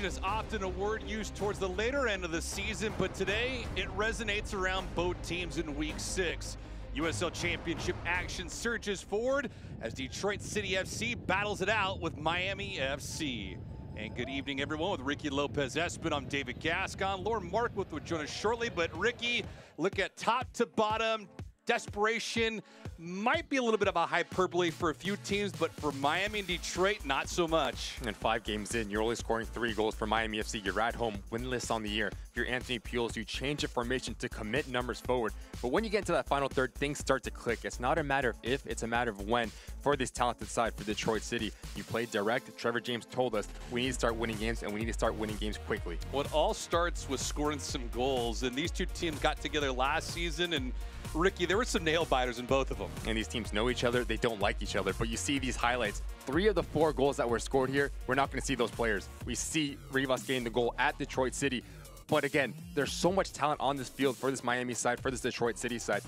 desperation is often a word used towards the later end of the season, but today it resonates around both teams in Week 6. USL Championship action surges forward as Detroit City FC battles it out with Miami FC. And good evening, everyone, with Ricky Lopez-Espin. I'm David Gascon. Lauren Markwood will join us shortly, but Ricky, look at top to bottom. Desperation might be a little bit of a hyperbole for a few teams, but for Miami and Detroit, not so much. And 5 games in, you're only scoring 3 goals for Miami FC. You're at home, winless on the year. If you're Anthony Pujols, you change the formation to commit numbers forward. But when you get into that final third, things start to click. It's not a matter of if, it's a matter of when for this talented side for Detroit City. You play direct. Trevor James told us we need to start winning games, and we need to start winning games quickly. Well, it all starts with scoring some goals, and these two teams got together last season, and Ricky, there were some nail biters in both of them. And these teams know each other, they don't like each other, but you see these highlights. 3 of the 4 goals that were scored here, we're not going to see those players. We see Rivas getting the goal at Detroit City, but again, there's so much talent on this field for this Miami side, for this Detroit City side.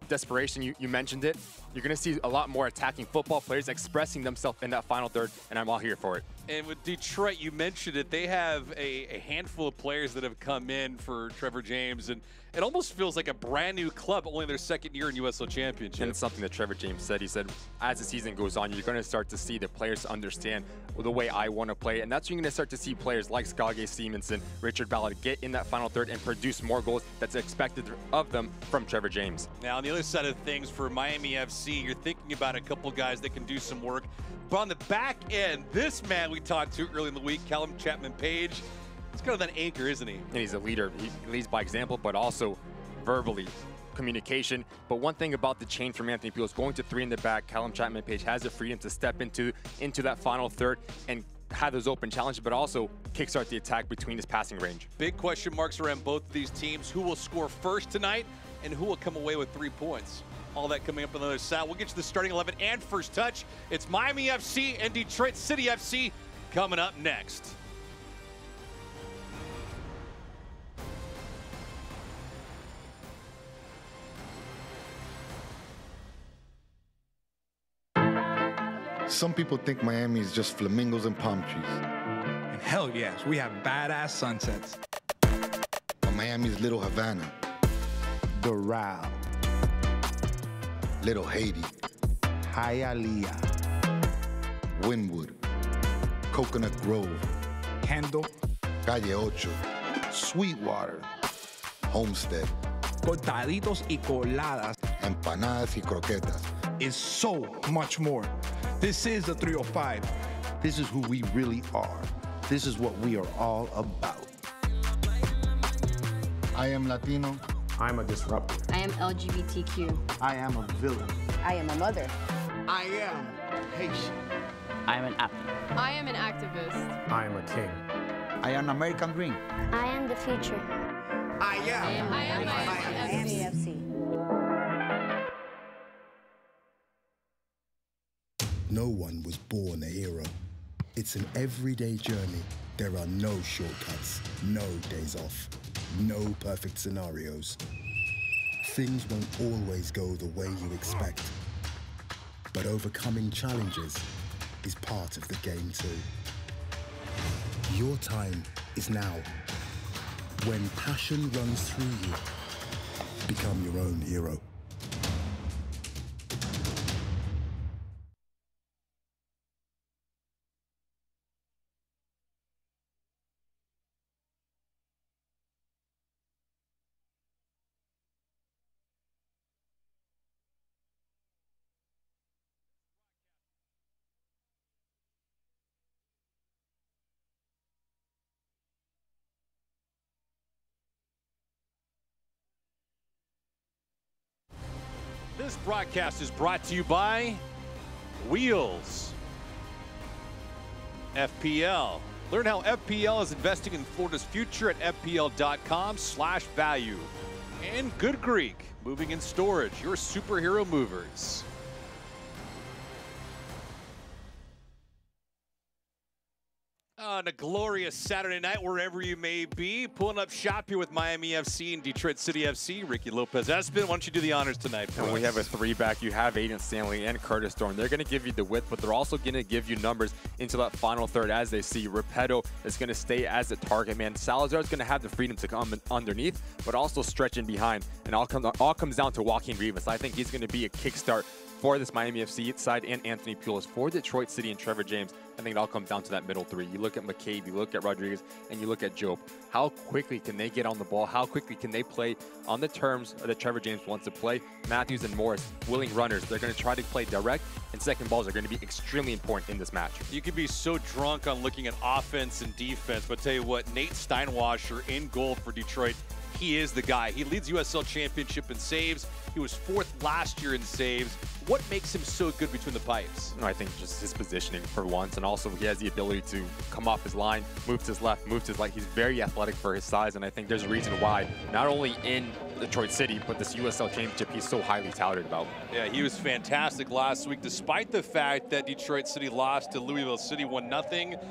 Desperation, you mentioned it. You're going to see a lot more attacking football players expressing themselves in that final third, and I'm all here for it. And with Detroit, you mentioned it, they have a handful of players that have come in for Trevor James, and it almost feels like a brand new club, only their second year in USL Championship. And it's something that Trevor James said. He said, as the season goes on, you're going to start to see the players understand the way I want to play, and that's when you're going to start to see players like Skage Simonsen, Richard Ballard get in that final third and produce more goals that's expected of them from Trevor James. Now, on the other side of things, for Miami FC, you're thinking about a couple guys that can do some work. But on the back end, this man we talked to early in the week, Callum Chapman-Page, he's kind of that anchor, isn't he? And he's a leader. He leads by example, but also verbally, communication. But one thing about the change from Anthony Pujols, going to 3 in the back, Callum Chapman-Page has the freedom to step into that final third and have those open challenges, but also kickstart the attack between his passing range. Big question marks around both of these teams. Who will score first tonight and who will come away with 3 points? All that coming up on the other side. We'll get to the starting 11 and first touch. It's Miami FC and Detroit City FC coming up next. Some people think Miami is just flamingos and palm trees. And hell yes, we have badass sunsets. But Miami's Little Havana, Doral, Little Haiti, Hialeah, Wynwood, Coconut Grove, Kendall, Calle Ocho, Sweetwater, Homestead, cortaditos y coladas empanadas y croquetas. is so much more. This is the 305. This is who we really are. This is what we are all about. I am Latino. I'm a disruptor. I am LGBTQ. I am a villain. I am a mother. I am Haitian. I am an athlete. I am an activist. I am a king. I am American Dream. I am the future. I am Miami FC. No one was born a hero. It's an everyday journey. There are no shortcuts, no days off, no perfect scenarios. Things won't always go the way you expect. But overcoming challenges is part of the game too. Your time is now. When passion runs through you, become your own hero. This broadcast is brought to you by Wheels. FPL. Learn how FPL is investing in Florida's future at FPL.com/value. And Good Greek, moving and storage, your superhero movers. on a glorious Saturday night, wherever you may be. Pulling up shop here with Miami FC and Detroit City FC. Ricky Lopez-Espin, why don't you do the honors tonight for us? We have a three-back. You have Aiden Stanley and Curtis Thorne. They're going to give you the width, but they're also going to give you numbers into that final third as they see. Repetto is going to stay as the target man. Salazar is going to have the freedom to come underneath, but also stretch in behind. And all comes down to Joaquin Rivas. I think he's going to be a kickstart for this Miami FC side and Anthony Pulis. For Detroit City and Trevor James, I think it all comes down to that middle three. You look at McCabe, you look at Rodriguez, and you look at Job. How quickly can they get on the ball? How quickly can they play on the terms that Trevor James wants to play? Matthews and Morris, willing runners. They're going to try to play direct, and second balls are going to be extremely important in this match. You could be so drunk on looking at offense and defense, but tell you what, Nate Steinwasser in goal for Detroit. He is the guy. He leads USL Championship in saves. He was 4th last year in saves. What makes him so good between the pipes? I think just his positioning for once, and also he has the ability to come off his line, move to his left, move to his right. He's very athletic for his size, and I think there's a reason why, not only in Detroit City, but this USL Championship, he's so highly touted about. Yeah, he was fantastic last week, despite the fact that Detroit City lost to Louisville City 1-0.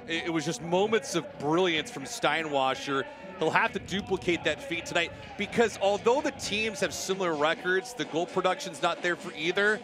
It was just moments of brilliance from Steinwasser. He'll have to duplicate that feat tonight because although the teams have similar records, the goal production's not there for either.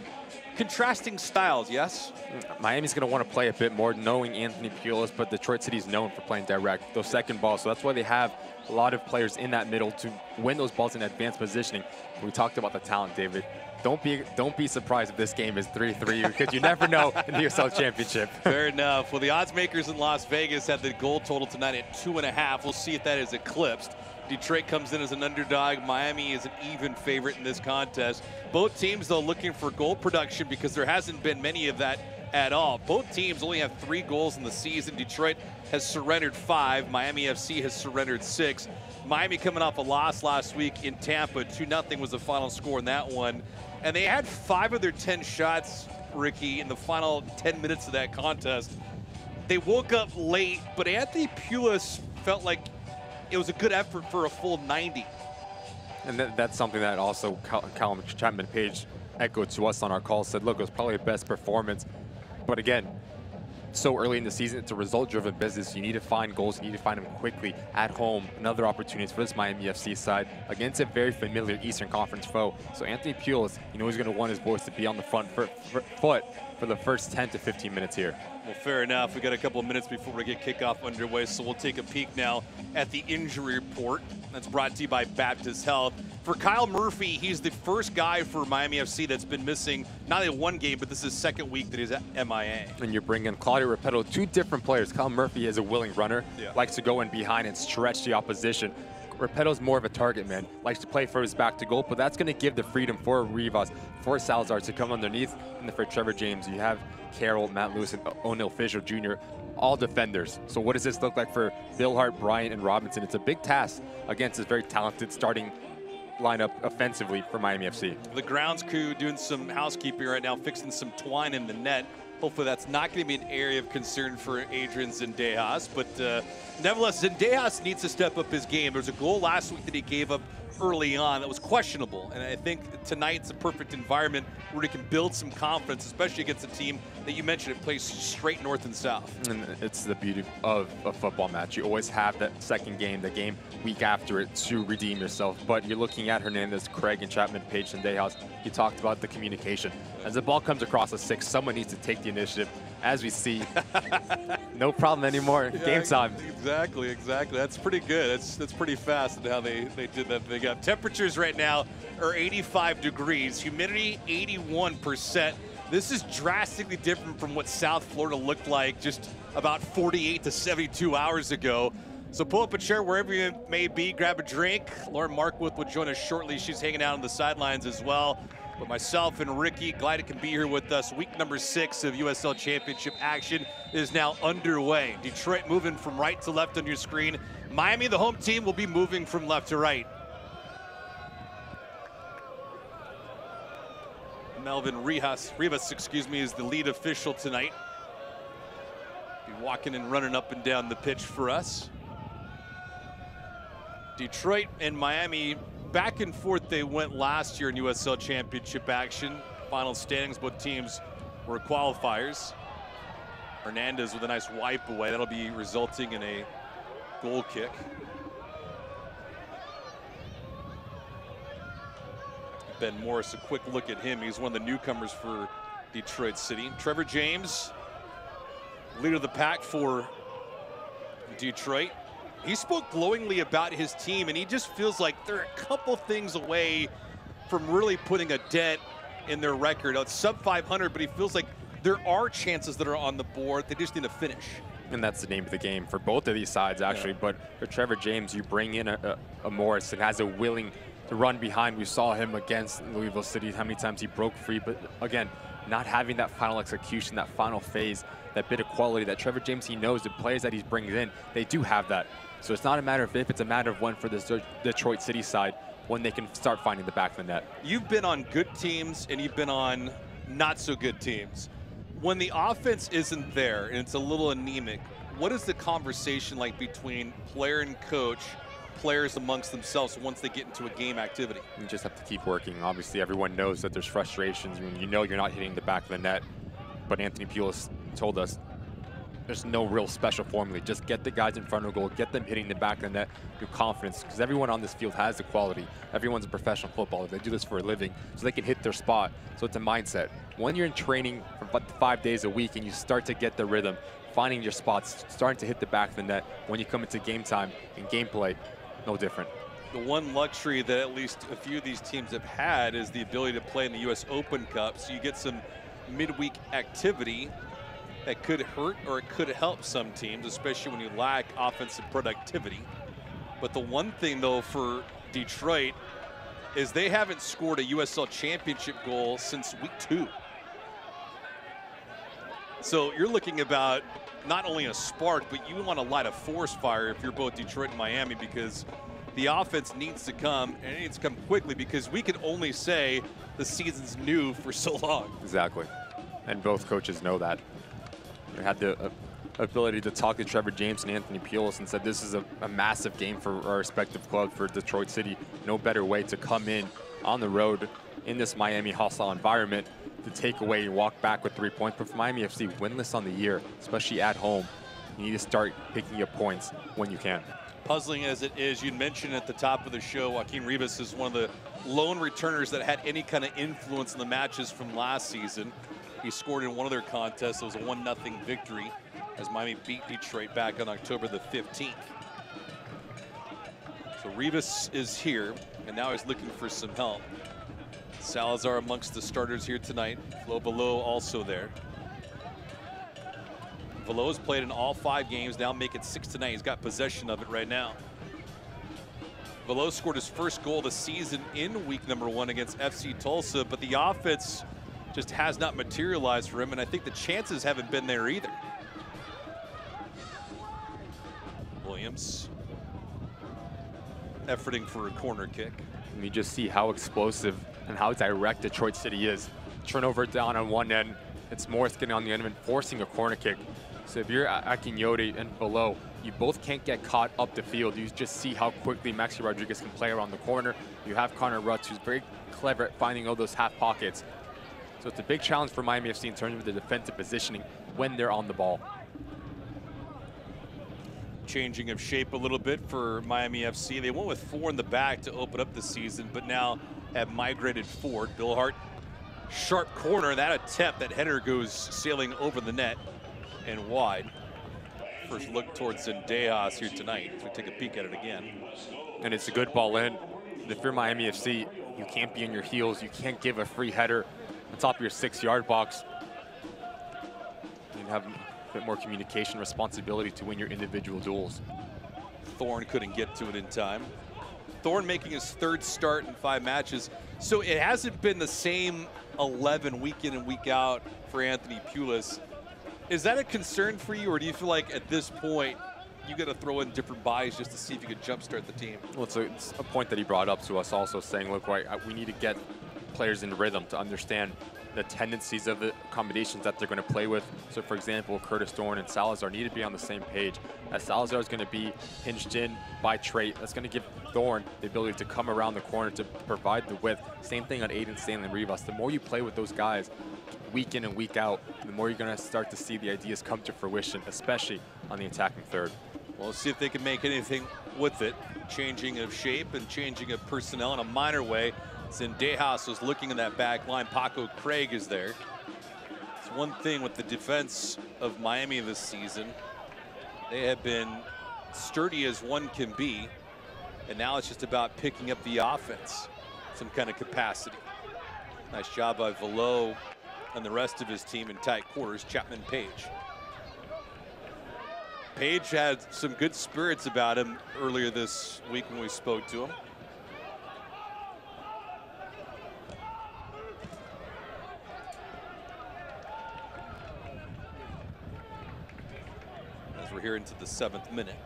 Contrasting styles, yes? Miami's going to want to play a bit more, knowing Anthony Pulis, but Detroit City's known for playing direct, those second balls. So that's why they have a lot of players in that middle to win those balls in advanced positioning. We talked about the talent, David. Don't be surprised if this game is 3-3 because you never know in the USL Championship. Fair enough. Well, the odds makers in Las Vegas have the goal total tonight at 2.5. We'll see if that is eclipsed. Detroit comes in as an underdog. Miami is an even favorite in this contest. Both teams, though, looking for goal production because there hasn't been many of that at all. Both teams only have 3 goals in the season. Detroit has surrendered 5. Miami FC has surrendered 6. Miami coming off a loss last week in Tampa. 2-0 was the final score in that one. And they had 5 of their 10 shots, Ricky, in the final 10 minutes of that contest. They woke up late, but Anthony Pulis felt like it was a good effort for a full 90. And that's something that also Callum Chapman-Page echoed to us on our call, said, look, it was probably the best performance. But again, so early in the season, it's a result-driven business. You need to find goals. You need to find them quickly at home. Another opportunities for this Miami FC side against a very familiar Eastern Conference foe. So Anthony Pulis, you know he's going to want his boys to be on the front foot for the first 10 to 15 minutes here. Well, fair enough. We got a couple of minutes before we get kickoff underway, so we'll take a peek now at the injury report. That's brought to you by Baptist Health. For Kyle Murphy, he's the first guy for Miami FC that's been missing not only 1 game, but this is the 2nd week that he's at MIA. And you're bringing Claudio Repetto, 2 different players. Kyle Murphy is a willing runner, likes to go in behind and stretch the opposition. Repetto's more of a target man, likes to play for his back to goal, but that's going to give the freedom for Rivas, for Salazar to come underneath. And then for Trevor James, you have Carroll, Matt Lewis, and O'Neal Fisher Jr., all defenders. So what does this look like for Bill Hart, Bryant, and Robinson? It's a big task against this very talented starting lineup offensively for Miami FC. The grounds crew doing some housekeeping right now, fixing some twine in the net. Hopefully that's not going to be an area of concern for Adrian Zendejas, but nevertheless, Zendejas needs to step up his game. There was a goal last week that he gave up early on that was questionable, and I think tonight's a perfect environment where he can build some confidence, especially against a team that you mentioned it plays straight north and south. And it's the beauty of a football match. You always have that second game, the game week after it, to redeem yourself. But you're looking at Hernandez, Craig, and Chapman-Page, and Zendejas. You talked about the communication. As the ball comes across the 6, someone needs to take the initiative. As we see, no problem anymore. Game time. Exactly. That's pretty good. That's pretty fast in how they did that thing up. Temperatures right now are 85 degrees. Humidity 81%. This is drastically different from what South Florida looked like just about 48 to 72 hours ago. So pull up a chair wherever you may be, grab a drink. Lauren Markwood will join us shortly. She's hanging out on the sidelines as well. But myself and Ricky, glad it can be here with us. Week number 6 of USL Championship action is now underway. Detroit moving from right to left on your screen. Miami, the home team, will be moving from left to right. Melvin Rivas, is the lead official tonight. Be walking and running up and down the pitch for us. Detroit and Miami, back and forth they went last year in USL Championship action. Final standings, both teams were qualifiers. Hernandez with a nice wipe away. That'll be resulting in a goal kick. Ben Morris, a quick look at him. He's one of the newcomers for Detroit City. Trevor James, leader of the pack for Detroit. He spoke glowingly about his team, and he just feels like they're a couple things away from really putting a dent in their record. It's sub 500, but he feels like there are chances that are on the board. They just need to finish. And that's the name of the game for both of these sides, actually. Yeah. But for Trevor James, you bring in a Morris that has a willing to run behind. We saw him against Louisville City, how many times he broke free. But again, not having that final execution, that final phase, that bit of quality that Trevor James, he knows the players that he brings in, they do have that. So it's not a matter of if, it's a matter of when for this Detroit City side, when they can start finding the back of the net. You've been on good teams and you've been on not so good teams. When the offense isn't there and it's a little anemic, what is the conversation like between player and coach, players amongst themselves once they get into a game activity? You just have to keep working. Obviously, everyone knows that there's frustrations when you know you're not hitting the back of the net. But Anthony Pulis told us there's no real special formula. Just get the guys in front of goal, get them hitting the back of the net with confidence, because everyone on this field has the quality. Everyone's a professional footballer. They do this for a living, so they can hit their spot. So it's a mindset. When you're in training for 5 days a week and you start to get the rhythm, finding your spots, starting to hit the back of the net, when you come into game time and gameplay, no different. The one luxury that at least a few of these teams have had is the ability to play in the US Open Cup, so you get some midweek activity that could hurt or it could help some teams, especially when you lack offensive productivity. But the one thing, though, for Detroit is they haven't scored a USL Championship goal since week 2. So you're looking about not only a spark, but you want to light a forest fire if you're both Detroit and Miami, because the offense needs to come, and it needs to come quickly, because we can only say the season's new for so long. Exactly. And both coaches know that. They had the ability to talk to Trevor James and Anthony Pulis and said this is a massive game for our respective clubs. For Detroit City, no better way to come in on the road in this Miami hostile environment to take away and walk back with 3 points. But for Miami FC, winless on the year, especially at home, you need to start picking up points when you can. Puzzling as it is, you mentioned at the top of the show, Joaquin Rivas is one of the lone returners that had any kind of influence in the matches from last season. He scored in one of their contests. It was a 1-0 victory as Miami beat Detroit back on October the 15th. So Rivas is here, and now he's looking for some help. Salazar amongst the starters here tonight. Flo Below also there. Velow's played in all 5 games, now make it 6 tonight. He's got possession of it right now. Velow scored his first goal of the season in week number 1 against FC Tulsa, but the offense just has not materialized for him, and I think the chances haven't been there either. Williams efforting for a corner kick. And you just see how explosive and how direct Detroit City is. Turnover down on one end, it's Morris getting on the end and forcing a corner kick. So if you're Akinyoti and Below, you both can't get caught up the field. You just see how quickly Maxi Rodriguez can play around the corner. You have Connor Rutz, who's very clever at finding all those half pockets. So it's a big challenge for Miami FC in terms of the defensive positioning when they're on the ball. Changing of shape a little bit for Miami FC. They went with 4 in the back to open up the season, but now have migrated forward. Bill Hart, sharp corner. That attempt, that header goes sailing over the net and wide. First look towards Zendejas here tonight. So we take a peek at it again. And it's a good ball in. If you're Miami FC, you can't be on your heels. You can't give a free header on top of your 6-yard box. You have a bit more communication responsibility to win your individual duels. Thorne couldn't get to it in time. Thorne making his 3rd start in 5 matches. So it hasn't been the same 11 week in and week out for Anthony Pulis. Is that a concern for you, or do you feel like at this point you got to throw in different buys just to see if you could jumpstart the team? Well, it's a point that he brought up to us also, saying, look, we need to get players in rhythm to understand the tendencies of the combinations that they're going to play with. So, for example, Curtis Thorne and Salazar need to be on the same page. As Salazar is going to be hinged in by Trait, that's going to give Thorne, the ability to come around the corner to provide the width. Same thing on Aiden Stanley and Rivas. The more you play with those guys week in and week out, the more you're going to start to see the ideas come to fruition, especially on the attacking third. Well, let's see if they can make anything with it. Changing of shape and changing of personnel in a minor way. Zendejas was looking in that back line. Paco Craig is there. It's one thing with the defense of Miami this season. They have been sturdy as one can be. And now it's just about picking up the offense, some kind of capacity. Nice job by Velo and the rest of his team in tight quarters. Chapman Page. Page had some good spirits about him earlier this week when we spoke to him. As we're here into the 7th minute.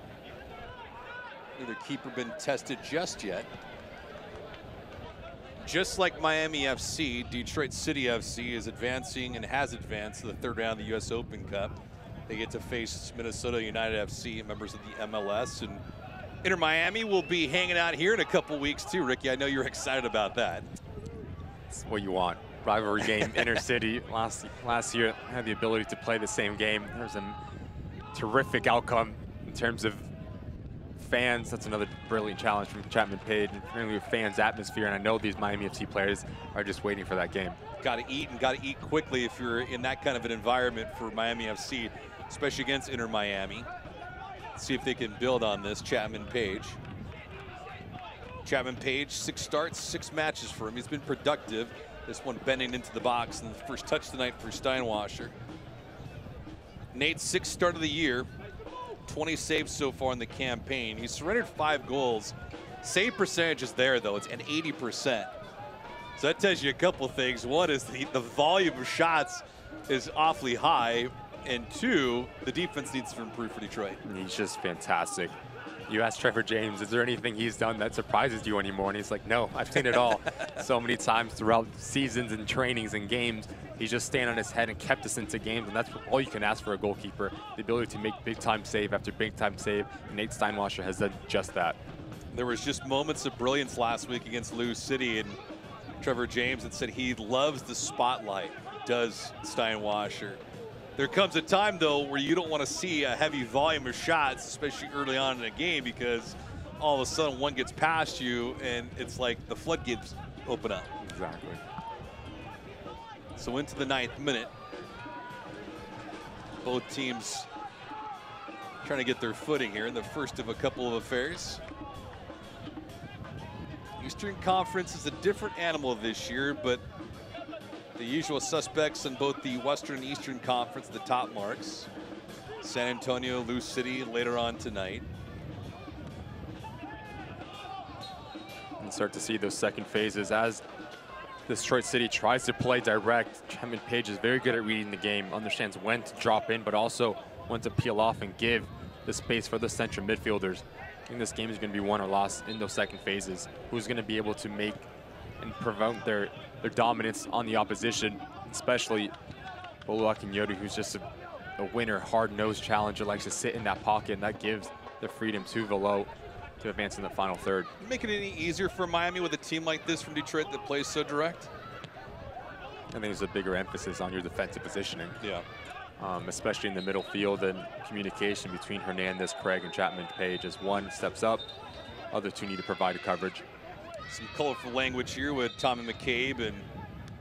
Neither keeper been tested just yet. Just like Miami FC, Detroit City FC is advancing and has advanced to the 3rd round of the US Open Cup. They get to face Minnesota United FC, members of the MLS, and Inter Miami will be hanging out here in a couple weeks too. Ricky, I know you're excited about that. That's what you want. Rivalry game, Inter City. Last year had the ability to play the same game. There's a terrific outcome in terms of fans. That's another brilliant challenge from Chapman Page. And fans atmosphere, and I know these Miami FC players are just waiting for that game. Got to eat, and got to eat quickly if you're in that kind of an environment for Miami FC, especially against Inter Miami. Let's see if they can build on this. Chapman Page. Chapman Page, 6 starts, 6 matches for him. He's been productive. This one bending into the box, and the first touch tonight for Steinwasser. Nate's 6th start of the year. 20 saves so far in the campaign. He's surrendered 5 goals. Save percentage is there, though. It's at 80%. So that tells you a couple things. One is the volume of shots is awfully high. And 2, the defense needs to improve for Detroit. He's just fantastic. You ask Trevor James, is there anything he's done that surprises you anymore? And he's like, no, I've seen it all. So many times throughout seasons and trainings and games, he's just staying on his head and kept us into games. And that's all you can ask for a goalkeeper, the ability to make big-time save after big-time save. And Nate Steinwasser has done just that. There was just moments of brilliance last week against Lou City, and Trevor James had said he loves the spotlight, does Steinwasser. There comes a time, though, where you don't want to see a heavy volume of shots, especially early on in a game, because all of a sudden one gets past you and it's like the floodgates open up. Exactly. So into the 9th minute. Both teams trying to get their footing here in the first of a couple of affairs. Eastern Conference is a different animal this year, but the usual suspects in both the Western and Eastern Conference, the top marks. San Antonio, Lou City later on tonight. And start to see those second phases as Detroit City tries to play direct. Chapman Page is very good at reading the game, understands when to drop in, but also when to peel off and give the space for the central midfielders. I think this game is going to be won or lost in those second phases. Who's going to be able to make and prevent their dominance on the opposition, especially Oluwakinyodu, who's just a winner, hard-nosed challenger, likes to sit in that pocket, and that gives the freedom to Velo to advance in the final third. Make it any easier for Miami with a team like this from Detroit that plays so direct? I think there's a bigger emphasis on your defensive positioning. Yeah. Especially in the middle field and communication between Hernandez, Craig, and Chapman Page. As one steps up, other two need to provide a coverage. Some colorful language here with Tommy McCabe and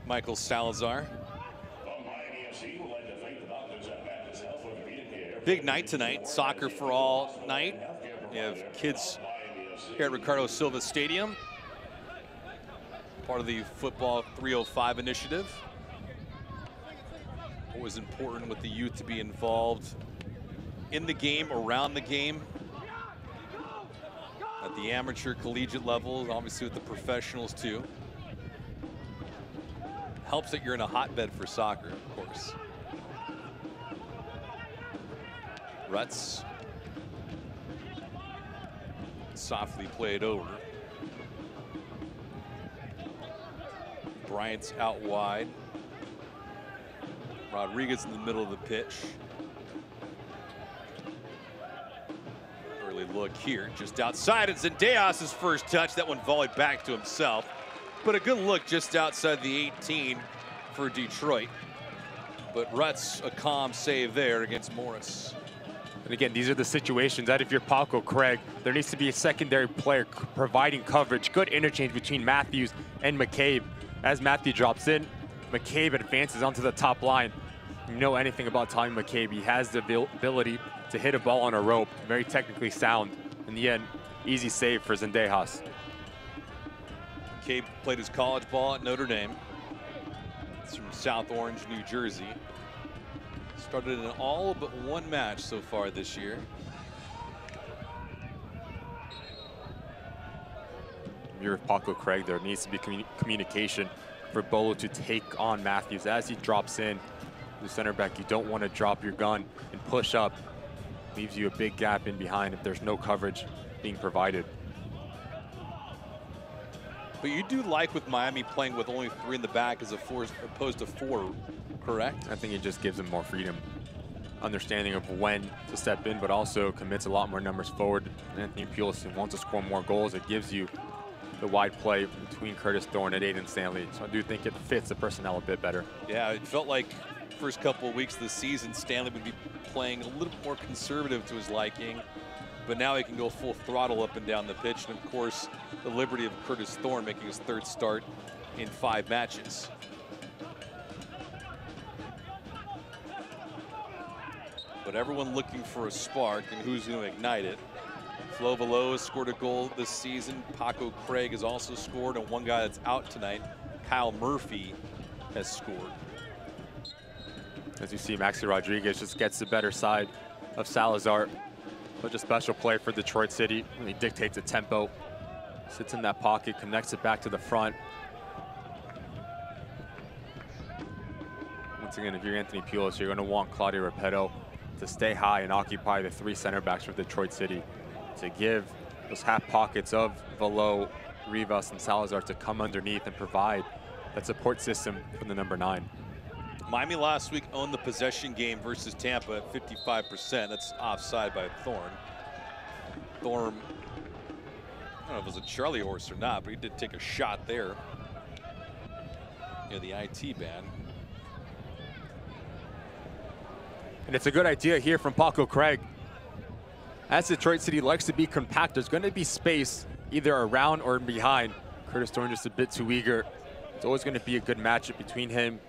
Michael Salazar. Big night tonight, soccer for all night. You have kids here at Ricardo Silva Stadium, part of the Football 305 initiative. Always important with the youth to be involved in the game, around the game, at the amateur collegiate level, obviously with the professionals too. Helps that you're in a hotbed for soccer, of course. Rutz. Softly played over. Bryant's out wide. Rodriguez in the middle of the pitch. Early Early look here, just outside. It's Zendejas' first touch. That one volleyed back to himself. But a good look just outside the 18 for Detroit. But Rutz, a calm save there against Morris. And again, these are the situations that if you're Paco Craig, there needs to be a secondary player providing coverage. Good interchange between Matthews and McCabe. As Matthew drops in, McCabe advances onto the top line. You know anything about Tommy McCabe, he has the ability to hit a ball on a rope, very technically sound. In the end, easy save for Zendejas. McCabe played his college ball at Notre Dame. It's from South Orange, New Jersey. Started in all but one match so far this year. If you're Paco Craig, there needs to be communication for Bolo to take on Matthews as he drops in. The center back, you don't want to drop your gun and push up. Leaves you a big gap in behind if there's no coverage being provided. But you do like with Miami playing with only 3 in the back as opposed to 4, correct? I think it just gives them more freedom. Understanding of when to step in, but also commits a lot more numbers forward. Anthony Pulis wants to score more goals. It gives you the wide play between Curtis Thorne and Aiden Stanley. So I do think it fits the personnel a bit better. Yeah, it felt like first couple of weeks of the season, Stanley would be playing a little more conservative to his liking. But now he can go full throttle up and down the pitch. And of course, the liberty of Curtis Thorne making his 3rd start in 5 matches. But everyone looking for a spark, and who's going to ignite it? Flo Valo has scored a goal this season. Paco Craig has also scored, and one guy that's out tonight, Kyle Murphy, has scored. As you see, Maxi Rodriguez just gets the better side of Salazar. Such a special play for Detroit City. Really dictates the tempo. Sits in that pocket, connects it back to the front. Once again, if you're Anthony Pulis, you're going to want Claudio Repetto to stay high and occupy the 3 center backs for Detroit City, to give those half pockets of Valo, Rivas, and Salazar to come underneath and provide that support system from the number 9. Miami last week owned the possession game versus Tampa at 55%. That's offside by Thorne. Thorne, I don't know if it was a Charlie horse or not, but he did take a shot there near the IT band. And it's a good idea here from Paco Craig. As Detroit City likes to be compact, there's going to be space either around or behind. Curtis Thorne just a bit too eager. It's always going to be a good matchup between him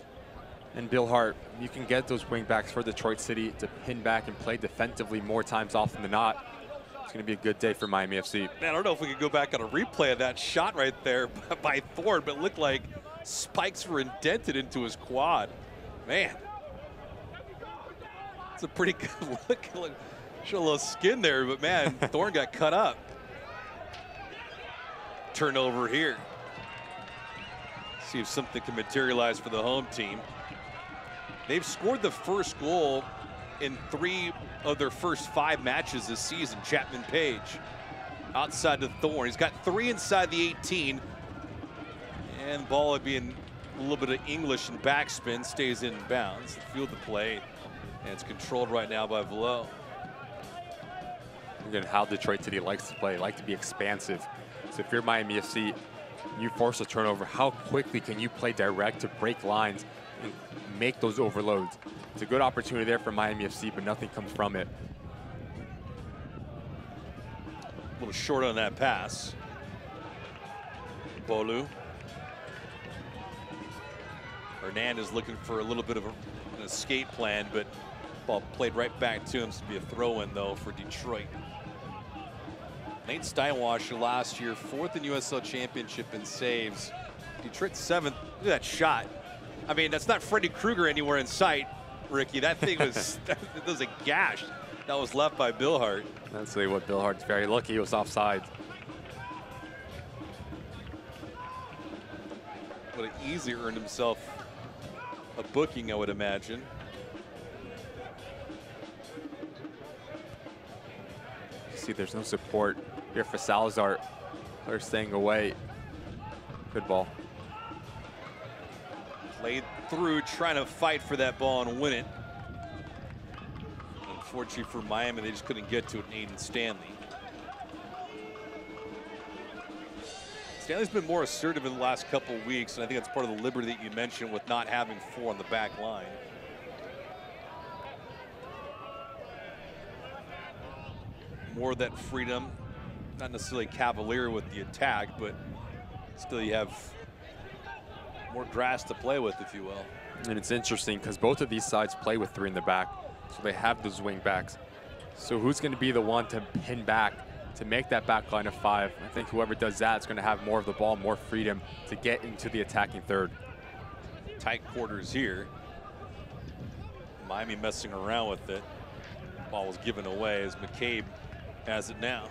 and Bill Hart. You can get those wing backs for Detroit City to pin back and play defensively more times often than not. It's going to be a good day for Miami FC. Man, I don't know if we could go back on a replay of that shot right there by Thorne, but it looked like spikes were indented into his quad. Man, it's a pretty good look. Show a little skin there, but man, Thorne got cut up. Turnover here. See if something can materialize for the home team. They've scored the first goal in 3 of their first 5 matches this season. Chapman Page outside to Thorne. He's got 3 inside the 18. And the ball being a little bit of English and backspin, stays in bounds. Field the play, and it's controlled right now by Valo. Again, how Detroit City likes to play, like to be expansive. So if you're Miami FC, you force a turnover, how quickly can you play direct to break lines and make those overloads? It's a good opportunity there for Miami FC, but nothing comes from it. A little short on that pass. Bolu. Hernandez looking for a little bit of an escape plan, but ball played right back to him. It's to be a throw-in, though, for Detroit. Nate Steinwasser last year, 4th in USL Championship in saves. Detroit 7th. Look at that shot. I mean, that's not Freddy Krueger anywhere in sight, Ricky. That thing was, that was a gash that was left by Bill Hart. That's really what Bill Hart's very lucky. He was offside. Would have easily earned himself a booking, I would imagine. See, there's no support here for Salazar. They're staying away. Good ball. Played through, trying to fight for that ball and win it. Unfortunately for Miami, they just couldn't get to it. Aiden Stanley. Stanley's been more assertive in the last couple of weeks, and I think that's part of the liberty that you mentioned with not having 4 on the back line. More of that freedom, not necessarily cavalier with the attack, but still you have more grass to play with, if you will. And it's interesting because both of these sides play with 3 in the back, so they have those wing backs. So who's going to be the one to pin back to make that back line of 5? I think whoever does that is going to have more of the ball, more freedom to get into the attacking third. Tight quarters here. Miami messing around with it. Ball was given away as McCabe has it now.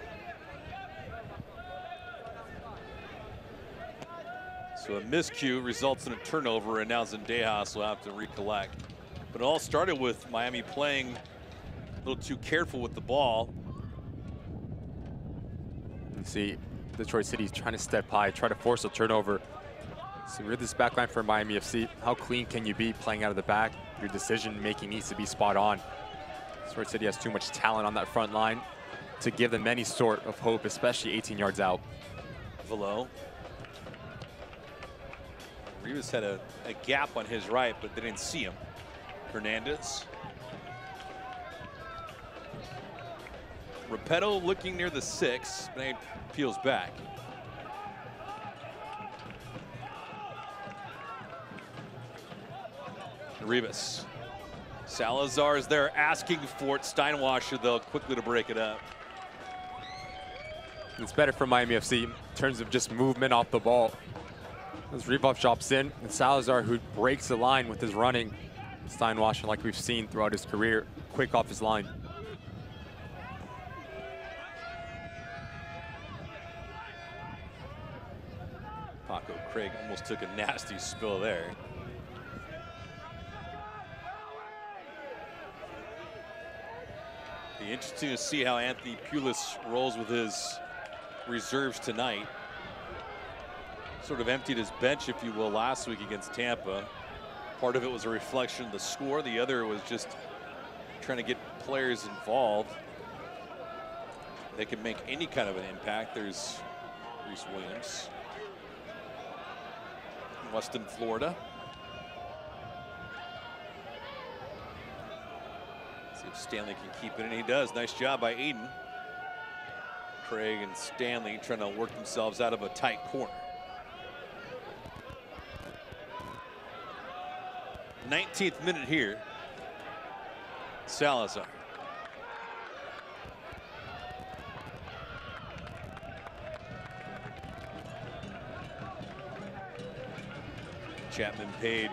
So a miscue results in a turnover, and now Zendejas will have to recollect. But it all started with Miami playing a little too careful with the ball. You see Detroit City's trying to step high, try to force a turnover. So with this back line for Miami FC, how clean can you be playing out of the back? Your decision making needs to be spot on. Detroit City has too much talent on that front line to give them any sort of hope, especially 18 yards out. Velo. Rivas had a gap on his right, but they didn't see him. Hernandez. Repetto looking near the 6, but he peels back. Rivas. Salazar is there asking for it. Steinwasser, though, quickly to break it up. It's better for Miami FC in terms of just movement off the ball. As Rivas drops in, and Salazar, who breaks the line with his running. Steinwasser, like we've seen throughout his career, quick off his line. Paco Craig almost took a nasty spill there. Be interesting to see how Anthony Pulis rolls with his reserves tonight. Sort of emptied his bench, if you will, last week against Tampa. Part of it was a reflection of the score. The other was just trying to get players involved. They can make any kind of an impact. There's Reese Williams. Weston, Florida. See if Stanley can keep it, and he does. Nice job by Aiden. Craig and Stanley trying to work themselves out of a tight corner. 19th minute here. Salazar. Chapman Page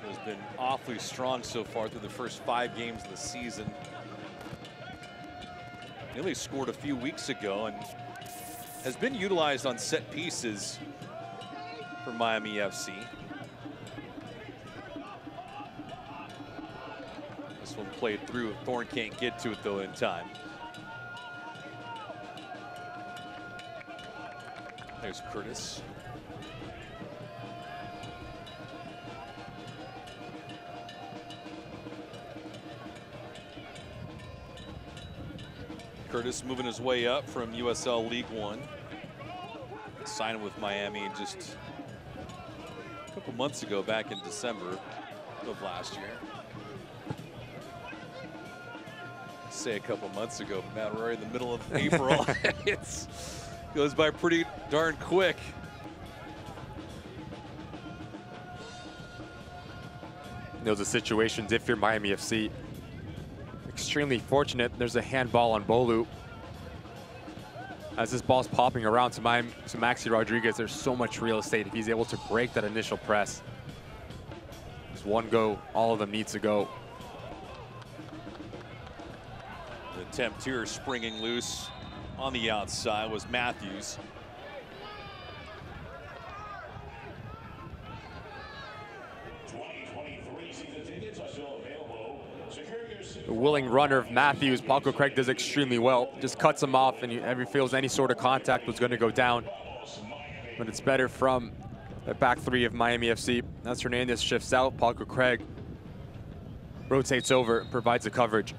has been awfully strong so far through the first 5 games of the season. He only scored a few weeks ago and has been utilized on set pieces for Miami FC. This one played through. Thorne can't get to it though in time. There's Curtis. Curtis moving his way up from USL League One. Signed with Miami just a couple months ago, back in December of last year. Say a couple months ago, but now we're already in the middle of April. It goes by pretty darn quick. Those are situations, if you're Miami FC, extremely fortunate. There's a handball on Bolu. As this ball's popping around to Maxi Rodriguez, there's so much real estate if he's able to break that initial press. Just one go, all of them need to go. The attempt here springing loose on the outside was Matthews. The willing runner of Matthews, Paco Craig does extremely well. Just cuts him off, and he feels any sort of contact was going to go down. But it's better from the back 3 of Miami FC. As Hernandez shifts out, Paco Craig rotates over, provides the coverage.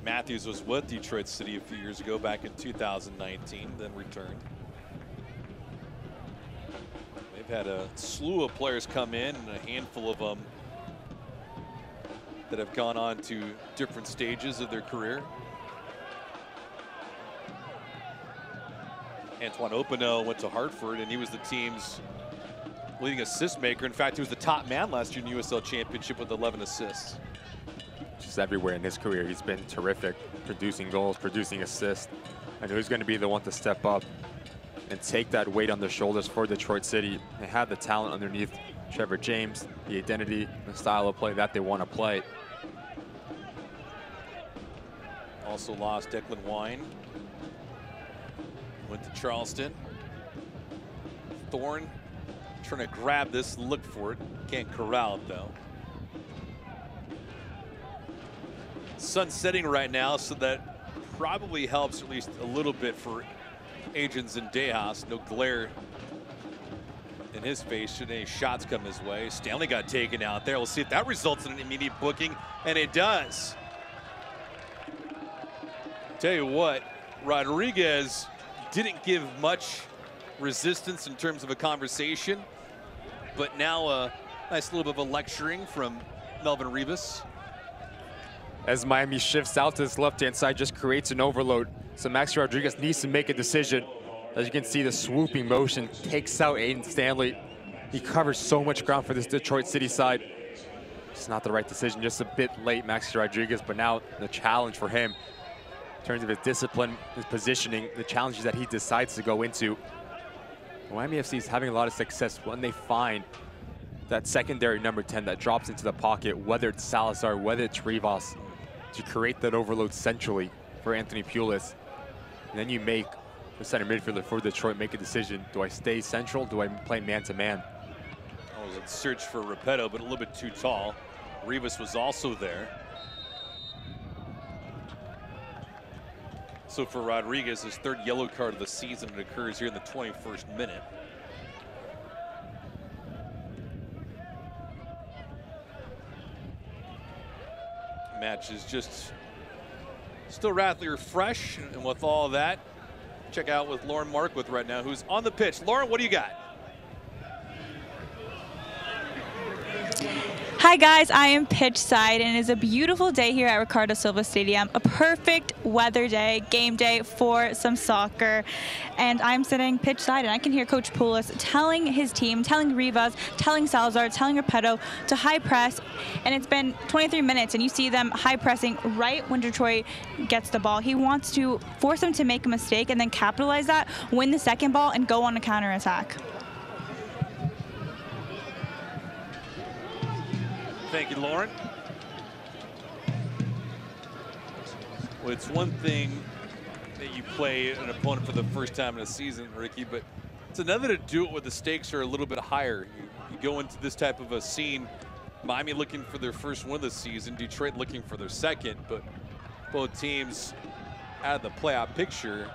Matthews was with Detroit City a few years ago, back in 2019, then returned. They've had a slew of players come in, and a handful of them that have gone on to different stages of their career. Antoine Opino went to Hartford, and he was the team's leading assist maker. In fact, he was the top man last year in the USL Championship with 11 assists. Just everywhere in his career, he's been terrific, producing goals, producing assists. And who's going to be the one to step up and take that weight on their shoulders for Detroit City and have the talent underneath Trevor James, the identity, the style of play that they want to play. Also lost Declan Wine. Went to Charleston. Thorne trying to grab this, look for it. Can't corral it though. Sun setting right now, so that probably helps at least a little bit for Adrian Zendejas. No glare in his face should any shots come his way. Stanley got taken out there. We'll see if that results in an immediate booking, and it does. Tell you what, Rodriguez didn't give much resistance in terms of a conversation, but now a nice little bit of a lecturing from Melvin Rivas. As Miami shifts out to this left-hand side, just creates an overload. So Max Rodriguez needs to make a decision. As you can see, the swooping motion takes out Aiden Stanley. He covers so much ground for this Detroit City side. It's not the right decision, just a bit late, Max Rodriguez, but now the challenge for him in terms of his discipline, his positioning, the challenges that he decides to go into. Miami FC is having a lot of success when they find that secondary number 10 that drops into the pocket, whether it's Salazar, whether it's Rivas, to create that overload centrally for Anthony Pulis. And then you make the center midfielder for Detroit make a decision. Do I stay central? Do I play man-to-man? I was in search for Repetto, but a little bit too tall. Rivas was also there. So for Rodriguez, his third yellow card of the season, it occurs here in the 21st minute. Match is just still rather fresh, and with all of that, check out with Lauren Marquith right now, who's on the pitch. Lauren, what do you got? Hi guys, I am pitch side, and it is a beautiful day here at Ricardo Silva Stadium. A perfect weather day, game day for some soccer. And I'm sitting pitch side, and I can hear Coach Poulos telling his team, telling Rivas, telling Salazar, telling Repetto to high press. And it's been 23 minutes, and you see them high pressing right when Detroit gets the ball. He wants to force them to make a mistake and then capitalize that, win the second ball, and go on a counterattack. Thank you, Lauren. Well, it's one thing that you play an opponent for the first time in a season, Ricky, but it's another to do it when the stakes are a little bit higher. You go into this type of a scene, Miami looking for their first win of the season, Detroit looking for their second, but both teams out of the playoff picture.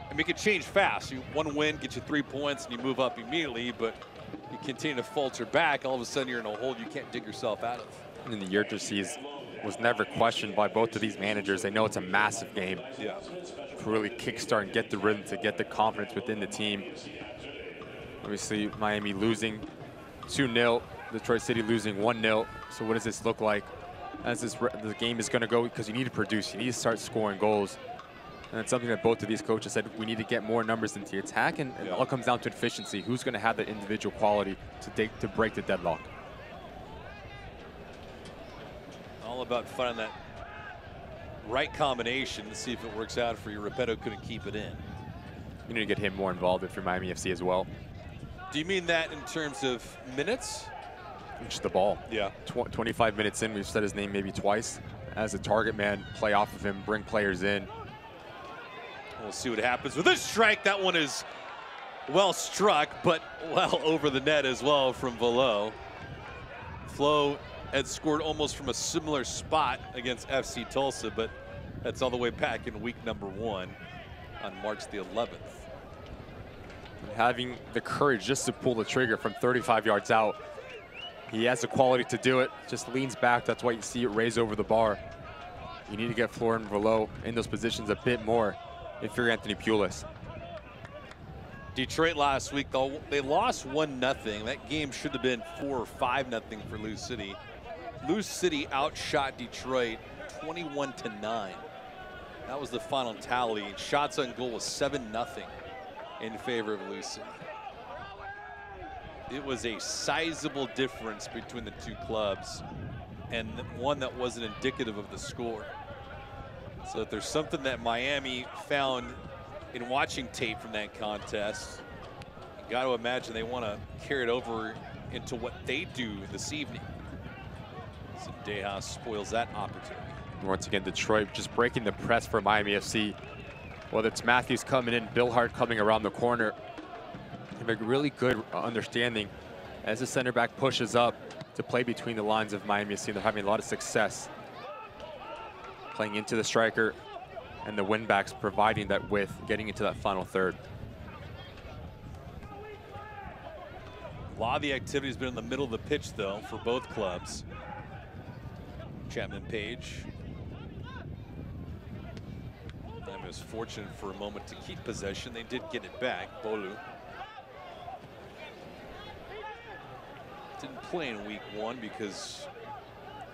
I mean, it could change fast. One win gets you 3 points and you move up immediately, but you continue to falter back, all of a sudden you're in a hole you can't dig yourself out of. And the Yertersees was never questioned by both of these managers. They know it's a massive game. Yeah. To really kickstart and get the rhythm, to get the confidence within the team. Obviously, Miami losing 2-0, Detroit City losing 1-0. So what does this look like as the game is going to go? Because you need to produce, you need to start scoring goals. And it's something that both of these coaches said, we need to get more numbers into the attack, and it all comes down to efficiency. Who's going to have that individual quality to break the deadlock? All about finding that right combination to see if it works out for you. Repetto couldn't keep it in. You need to get him more involved for Miami FC as well. Do you mean that in terms of minutes? Just the ball. Yeah. 25 minutes in, we've said his name maybe twice. As a target man, play off of him, bring players in. We'll see what happens with this strike. That one is well struck, but well over the net as well from Velo. Flo had scored almost from a similar spot against FC Tulsa, but that's all the way back in week number 1 on March the 11th. Having the courage just to pull the trigger from 35 yards out. He has the quality to do it, just leans back. That's why you see it raise over the bar. you need to get Flor and Velo in those positions a bit more if you're Anthony Pulis. Detroit last week, though, they lost 1-0. That game should have been 4 or 5-0 for Lou City. Lou City outshot Detroit 21-9. That was the final tally. Shots on goal was 7-0 in favor of Lou City. It was a sizable difference between the two clubs, and one that wasn't indicative of the score. So if there's something that Miami found in watching tape from that contest, you got to imagine they want to carry it over into what they do this evening. So Dejas spoils that opportunity. Once again, Detroit just breaking the press for Miami FC. Whether it's Matthews coming in, Bill Hart coming around the corner. They have a really good understanding as the center back pushes up to play between the lines of Miami FC. They're having a lot of success playing into the striker, and the wing backs providing that width, getting into that final third. A lot of the activity has been in the middle of the pitch, though, for both clubs. Chapman Page. I was fortunate for a moment to keep possession. They did get it back. Bolu didn't play in week 1 because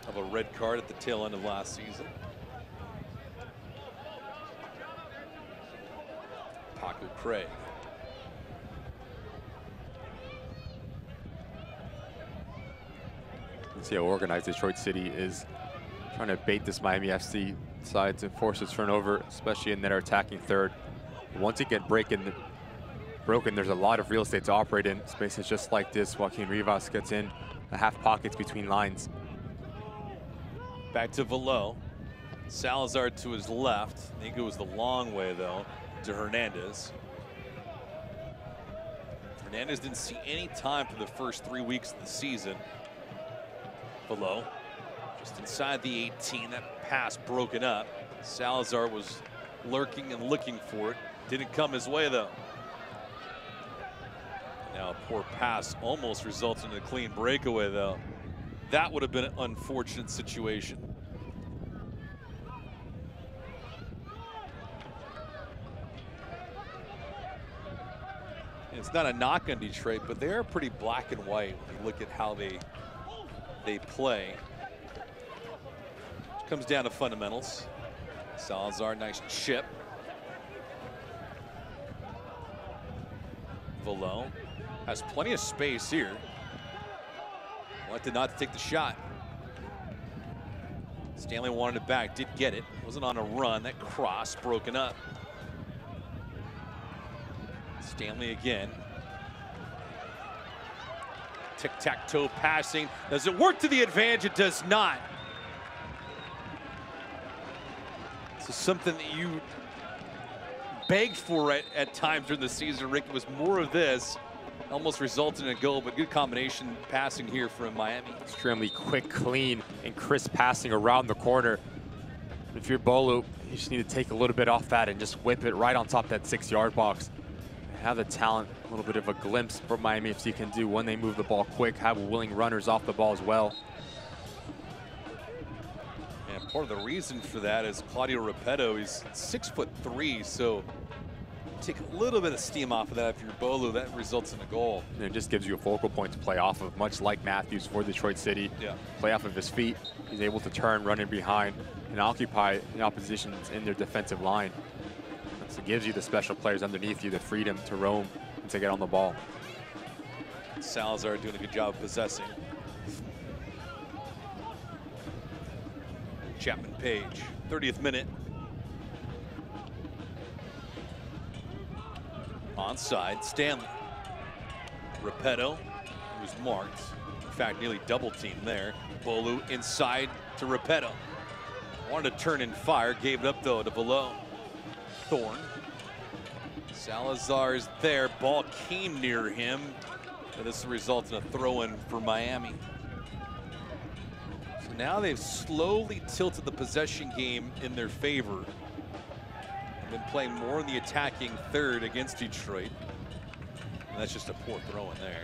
of a red card at the tail end of last season. Paco Craig. Let's see how organized Detroit City is trying to bait this Miami FC side to force a turnover, especially in their attacking third. Once it gets broken, there's a lot of real estate to operate in. Spaces just like this. Joaquin Rivas gets in the half pockets between lines. Back to Velo. Salazar to his left. I think it was the long way, though, to Hernandez. Hernandez didn't see any time for the first 3 weeks of the season. Velo just inside the 18. That pass broken up. Salazar was lurking and looking for it. Didn't come his way, though. Now a poor pass almost results in a clean breakaway, though. That would have been an unfortunate situation. It's not a knock on Detroit, but they are pretty black and white when you look at how they play. It comes down to fundamentals. Salazar, nice chip. Velo has plenty of space here. Elected not to take the shot. Stanley wanted it back, did get it. Wasn't on a run. That cross broken up. Stanley again. Tic-tac-toe passing. Does it work to the advantage? It does not. This is something that you begged for at times during the season, Rick. It was more of this. Almost resulted in a goal, but good combination passing here from Miami. Extremely quick, clean, and crisp passing around the corner. If you're Bolu, you just need to take a little bit off that and just whip it right on top of that 6-yard box. Have the talent, a little bit of a glimpse for Miami FC can do when they move the ball quick, have willing runners off the ball as well. And part of the reason for that is Claudio Repetto. He's 6'3", so take a little bit of steam off of that. If you're Bolu, that results in a goal. And it just gives you a focal point to play off of, much like Matthews for Detroit City. Yeah. Play off of his feet. He's able to turn, run in behind, and occupy the opposition in their defensive line. So it gives you the special players underneath you the freedom to roam and to get on the ball. Salazar doing a good job of possessing. Chapman Page, 30th minute. Onside, Stanley. Repetto, who's marked. In fact, nearly double teamed there. Bolu inside to Repetto. Wanted to turn and fire, gave it up though to Velo. Thorne. Salazar's there, ball came near him. And this results in a throw-in for Miami. So now they've slowly tilted the possession game in their favor. Been playing more in the attacking third against Detroit. And that's just a poor throw in there.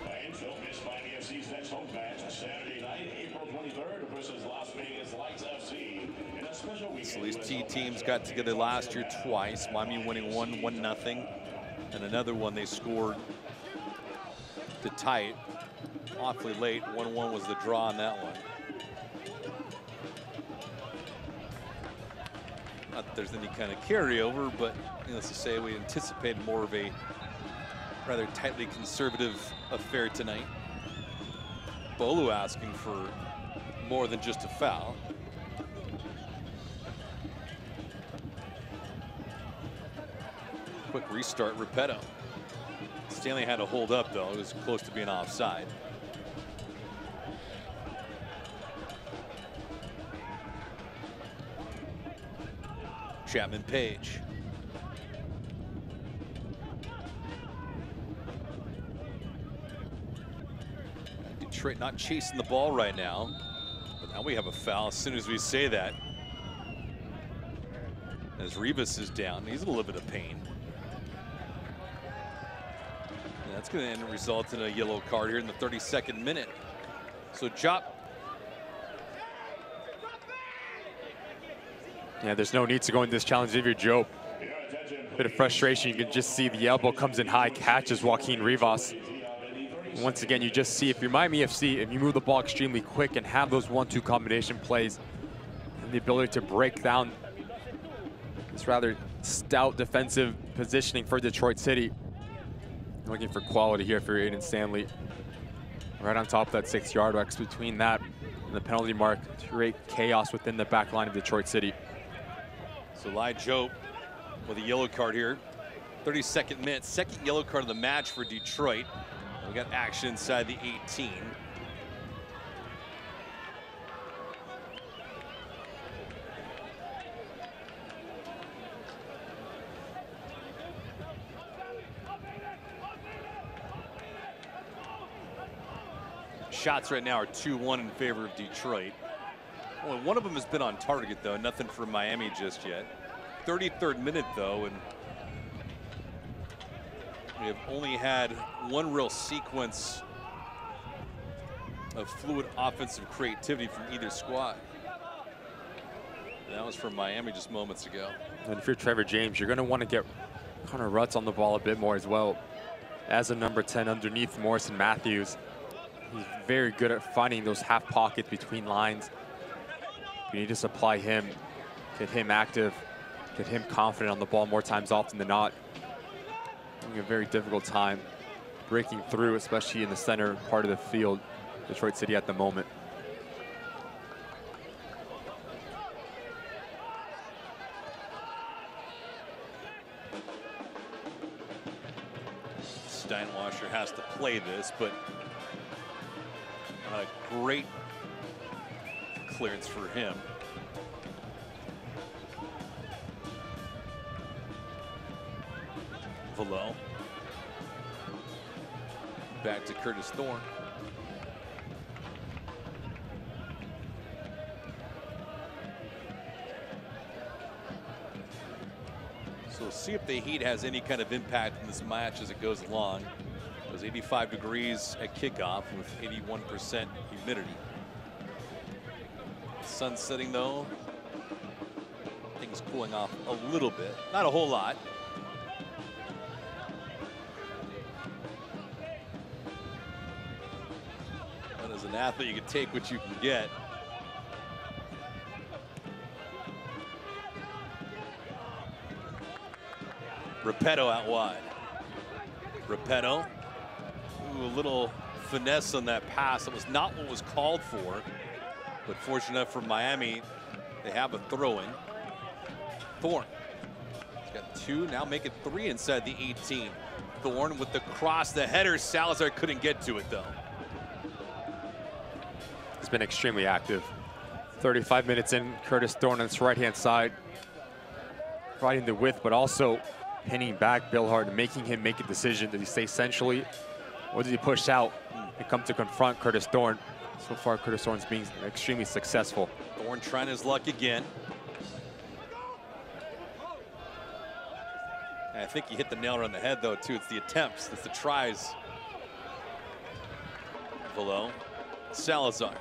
And don't miss Miami FC's next home match Saturday night, April 23rd versus Las So these two teams got together last year twice. Miami winning 1-0, and another one they scored to tie it awfully late. 1-1 was the draw on that one. Not that there's any kind of carryover, but needless to say, we anticipated more of a rather tightly conservative affair tonight. Bolu asking for more than just a foul. Quick restart, Repetto. Stanley had to hold up though, it was close to being offside. Chapman Page. Detroit not chasing the ball right now, but now we have a foul as soon as we say that. As Rivas is down, he's in a little bit of pain. And that's going to result in a yellow card here in the 32nd minute. So Jop. Yeah, there's no need to go into this challenge if you're Joe. Bit of frustration. You can just see the elbow comes in high, catches Joaquin Rivas. Once again, you just see if you're Miami FC, if you move the ball extremely quick and have those 1-2 combination plays and the ability to break down this rather stout defensive positioning for Detroit City. Looking for quality here for Aiden Stanley. Right on top of that 6-yard box. Between that and the penalty mark to create chaos within the back line of Detroit City. So Lai Joe with a yellow card here. 32nd minute, second yellow card of the match for Detroit. We got action inside the 18. Shots right now are 2-1 in favor of Detroit. Well, one of them has been on target, though. Nothing from Miami just yet. 33rd minute, though, and we have only had one real sequence of fluid offensive creativity from either squad. And that was from Miami just moments ago. And if you're Trevor James, you're going to want to get Connor Rutz on the ball a bit more as well. As a number 10 underneath Morrison Matthews, he's very good at finding those half pockets between lines. You need to supply him, get him active, get him confident on the ball more times often than not. Having a very difficult time breaking through, especially in the center part of the field, Detroit City at the moment. Steinwasser has to play this, but not a great clearance for him. Velo. Back to Curtis Thorne. So see if the heat has any kind of impact in this match as it goes along. It was 85 degrees at kickoff with 81% humidity. Sun setting though. Things cooling off a little bit, not a whole lot. But as an athlete, you can take what you can get. Repetto out wide. Repetto. Ooh, a little finesse on that pass. It was not what was called for. But fortunate enough for Miami, they have a throw-in. Thorne. He's got two, now make it three inside the 18. Thorne with the cross, the header. Salazar couldn't get to it, though. He's been extremely active. 35 minutes in, Curtis Thorne on his right-hand side. Providing the width, but also pinning back Bill Hart and making him make a decision. Did he stay centrally, or did he push out and come to confront Curtis Thorne? So far, Curtis Thorne's being extremely successful. Thorne trying his luck again. And I think he hit the nail on the head, though, too. It's the attempts, it's the tries. Below. Salazar.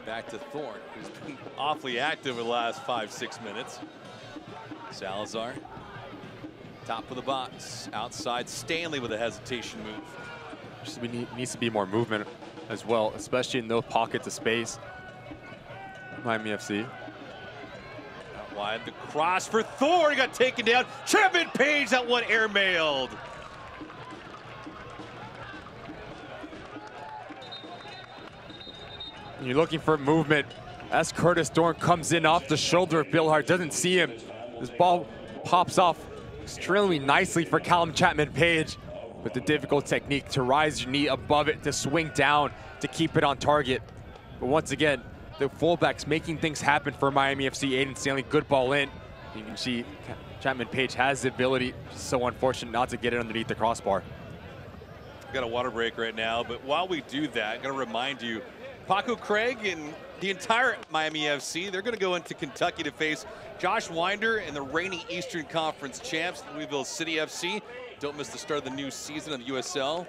Back to Thorne, who's been awfully active in the last 5-6 minutes. Salazar, top of the box, outside. Stanley with a hesitation move. Just needs to be more movement as well, especially in those pockets of space. Miami FC. Out wide, the cross for Thorne. He got taken down. Chapman Page, that one airmailed. You're looking for movement as Curtis Thorne comes in off the shoulder of Bill Hart. Doesn't see him. This ball pops off extremely nicely for Callum Chapman Page, with the difficult technique to rise your knee above it, to swing down, to keep it on target. But once again, the fullbacks making things happen for Miami FC. Aiden Stanley, good ball in. You can see Chapman Page has the ability, just so unfortunate not to get it underneath the crossbar. We've got a water break right now, but while we do that, I'm going to remind you, Paco Craig and the entire Miami FC, they're going to go into Kentucky to face Josh Winder and the reigning Eastern Conference champs, Louisville City FC. Don't miss the start of the new season of the USL.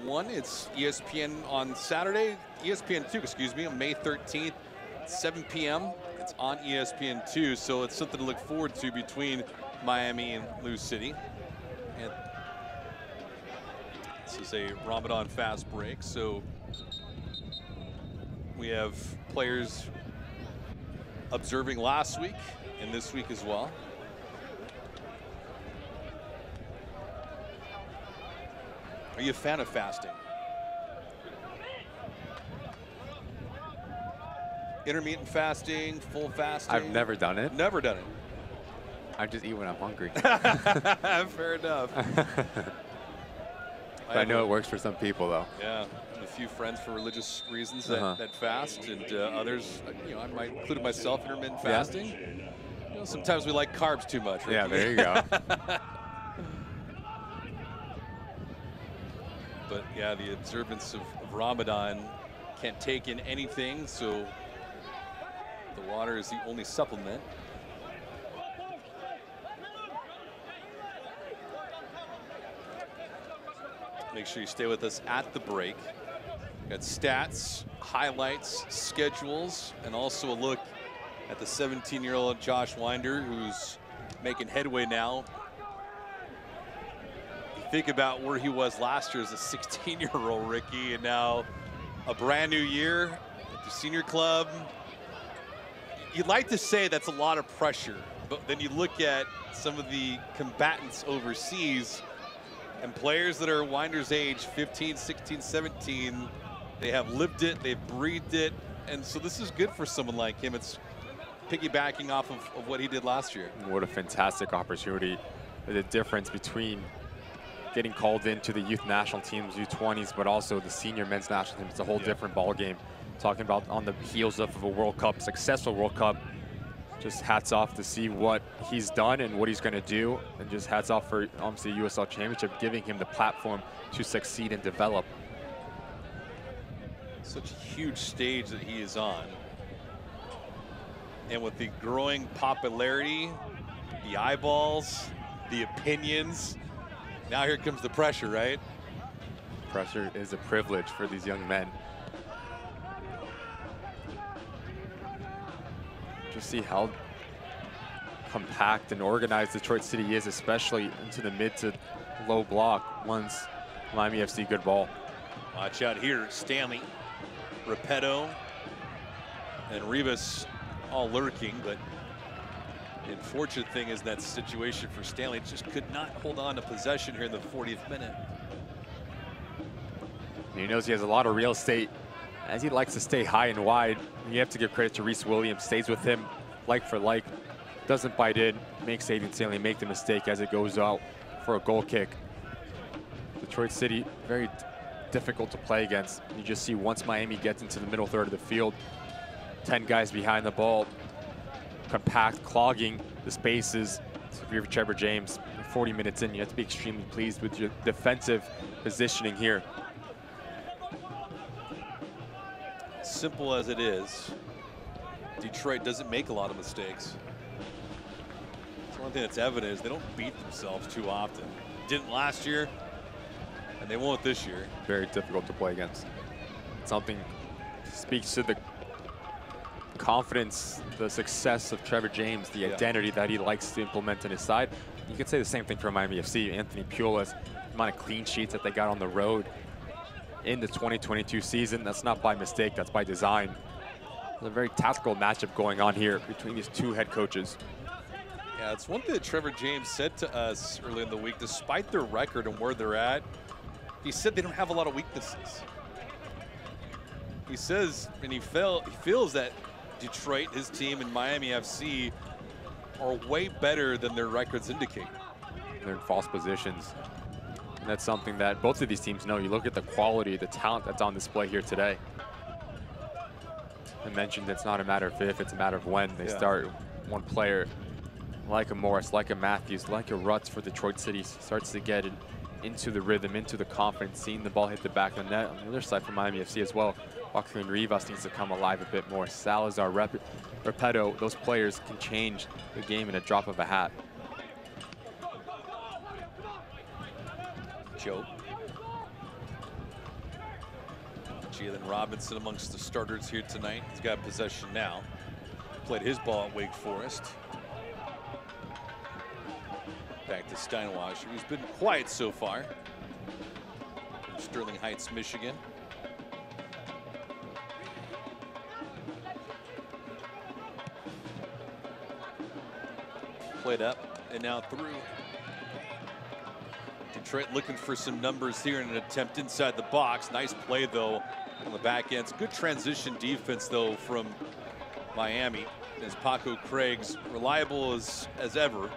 One, it's ESPN on Saturday, ESPN 2, excuse me, on May 13th, 7 p.m. It's on ESPN 2, so it's something to look forward to between Miami and Lou City. And this is a Ramadan fast break, so we have players observing last week and this week as well. Are you a fan of fasting? Intermittent fasting, full fasting? I've never done it. Never done it. I just eat when I'm hungry. Fair enough. I know it works for some people, though. Yeah, I have a few friends for religious reasons that fast, and others, you know, I might include myself intermittent fasting. You know, sometimes we like carbs too much. Ricky. Yeah, there you go. But yeah, the observance of Ramadan can't take in anything, so the water is the only supplement. Make sure you stay with us at the break. Got stats, highlights, schedules, and also a look at the 17-year-old Josh Winder, who's making headway now. You think about where he was last year as a 16-year-old Ricky, and now a brand new year at the senior club. You'd like to say that's a lot of pressure, but then you look at some of the combatants overseas, and players that are Winder's age, 15, 16, 17, they have lived it, they've breathed it, and so this is good for someone like him. It's piggybacking off of what he did last year. What a fantastic opportunity. The difference between getting called into the youth national teams, U20s, but also the senior men's national team. It's a whole different ball game. Talking about on the heels of a World Cup, successful World Cup. Just hats off to see what he's done and what he's going to do. And just hats off for, obviously, USL Championship, giving him the platform to succeed and develop. Such a huge stage that he is on. And with the growing popularity, the eyeballs, the opinions, now here comes the pressure, right? Pressure is a privilege for these young men. Just see how compact and organized Detroit City is, especially into the mid to low block once Miami FC good ball. Watch out here, Stanley, Repetto, and Rivas all lurking, but the unfortunate thing is that situation for Stanley just could not hold on to possession here in the 40th minute. He knows he has a lot of real estate, as he likes to stay high and wide. You have to give credit to Reese Williams, stays with him like for like, doesn't bite in, makes Aiden Stanley make the mistake as it goes out for a goal kick. Detroit City, very difficult to play against. You just see once Miami gets into the middle third of the field, 10 guys behind the ball, compact, clogging the spaces. So if you're Trevor James, 40 minutes in, you have to be extremely pleased with your defensive positioning here. Simple as it is, Detroit doesn't make a lot of mistakes. It's one thing that's evident is they don't beat themselves too often. Didn't last year, and they won't this year. Very difficult to play against. Something speaks to the confidence, the success of Trevor James, the identity that he likes to implement on his side. You could say the same thing for Miami FC. Anthony Pulis, the amount of clean sheets that they got on the road in the 2022 season, that's not by mistake, that's by design. There's a very tactical matchup going on here between these two head coaches. Yeah, it's one thing that Trevor James said to us early in the week, despite their record and where they're at, he said they don't have a lot of weaknesses. He says, and he feels that Detroit, his team, and Miami FC are way better than their records indicate. They're in false positions. And that's something that both of these teams know. You look at the quality, the talent that's on display here today. I mentioned it's not a matter of if, it's a matter of when. They start one player like a Morris, like a Matthews, like a Rutz for Detroit City starts to get into the rhythm, into the confidence, seeing the ball hit the back of the net. On the other side for Miami FC as well, Walker and Rivas needs to come alive a bit more. Salazar, Repetto, those players can change the game in a drop of a hat. Joe. Jalen Robinson amongst the starters here tonight. He's got possession now. Played his ball at Wake Forest. Back to Steinwasser, who's been quiet so far. Sterling Heights, Michigan. Played up and now through. Detroit looking for some numbers here in an attempt inside the box. Nice play though on the back end. It's good transition defense though from Miami. As Paco Craig's reliable as ever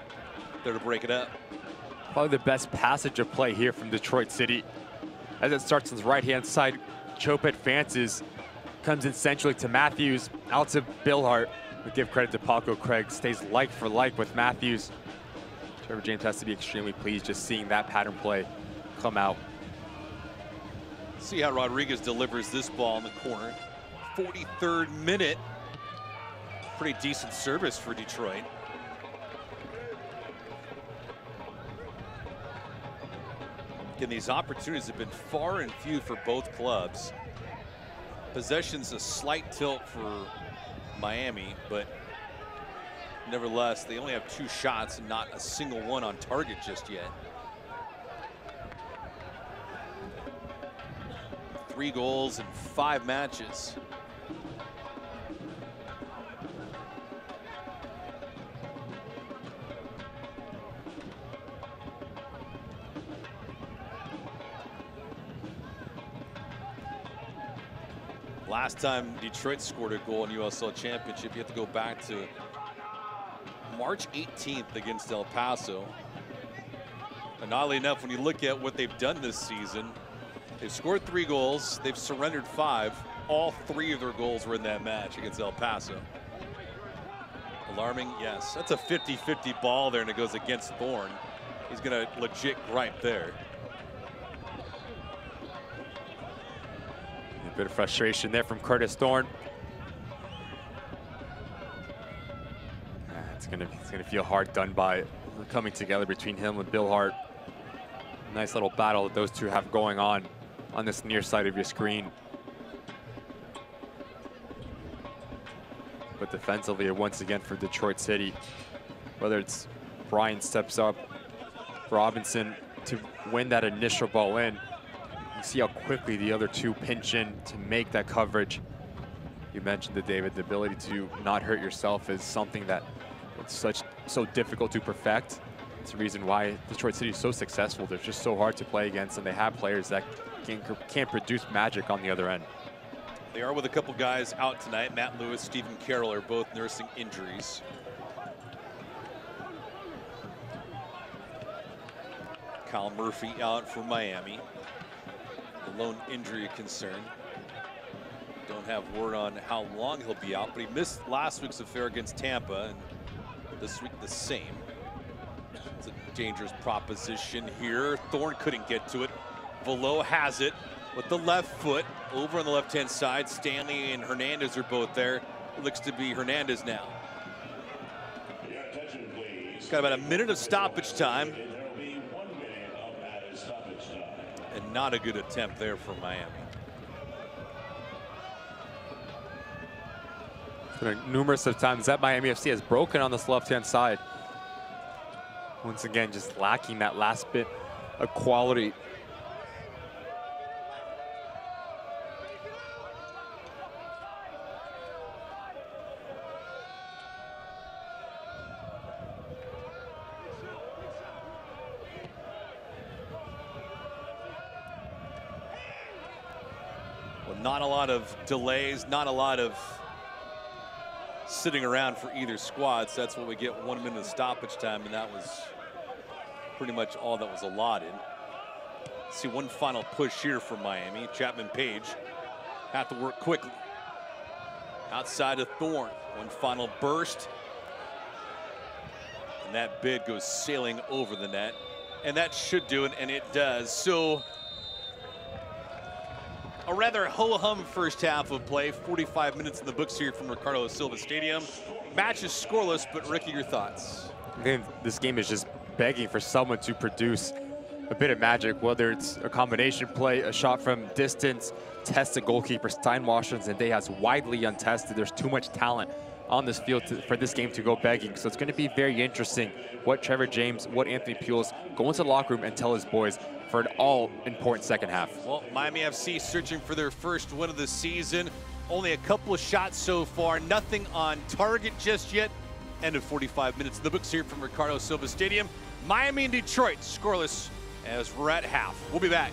there to break it up. Probably the best passage of play here from Detroit City. As it starts on the right-hand side, Chopet advances, comes in centrally to Matthews, out to Billhart. We give credit to Paco Craig, stays like for like with Matthews. Trevor James has to be extremely pleased just seeing that pattern play come out. See how Rodriguez delivers this ball in the corner. 43rd minute. Pretty decent service for Detroit. Again, these opportunities have been far and few for both clubs. Possession's a slight tilt for Miami, but nevertheless, they only have 2 shots and not a single one on target just yet. 3 goals in 5 matches. Last time Detroit scored a goal in USL Championship, you have to go back to March 18th against El Paso. And oddly enough, when you look at what they've done this season, they've scored 3 goals, they've surrendered 5. All 3 of their goals were in that match against El Paso. Alarming, yes. That's a 50-50 ball there, and it goes against Thorne. He's gonna legit gripe there. A bit of frustration there from Curtis Thorne. It's gonna feel hard done by coming together between him and Bill Hart. Nice little battle that those two have going on this near side of your screen. But defensively, once again for Detroit City, whether it's Brian steps up, Robinson to win that initial ball in. You see how quickly the other two pinch in to make that coverage. You mentioned it, David, the ability to not hurt yourself is something that it's so difficult to perfect. It's the reason why Detroit City is so successful. They're just so hard to play against, and they have players that can't produce magic on the other end. They are with a couple guys out tonight. Matt Lewis, Stephen Carroll are both nursing injuries. Kyle Murphy out for Miami. The lone injury concern. Don't have word on how long he'll be out, but he missed last week's affair against Tampa, and this week the same. It's a dangerous proposition here. Thorne couldn't get to it. Velo has it with the left foot over on the left-hand side. Stanley and Hernandez are both there. It looks to be Hernandez now. Got about a minute of stoppage time. And not a good attempt there for Miami. Numerous of times that Miami FC has broken on this left-hand side. Once again, just lacking that last bit of quality. Well, not a lot of delays, not a lot of sitting around for either squad. So that's what we get, 1 minute of stoppage time, and that was pretty much all that was allotted. See one final push here from Miami. Chapman Page have to work quickly. Outside of Thorne, one final burst. And that bid goes sailing over the net. And that should do it, and it does. So a rather ho-hum first half of play. 45 minutes in the books here from Ricardo Silva Stadium. Match is scoreless, but Ricky, your thoughts? I think this game is just begging for someone to produce a bit of magic, whether it's a combination play, a shot from distance, test the goalkeeper. Steinwasser's and Day has widely untested. There's too much talent on this field for this game to go begging. So it's going to be very interesting what Trevor James, what Anthony Pujols go into the locker room and tell his boys for an all-important second half. Well, Miami FC searching for their first win of the season. Only a couple of shots so far, nothing on target just yet. End of 45 minutes in the books here from Ricardo Silva Stadium. Miami and Detroit scoreless as we're at half. We'll be back.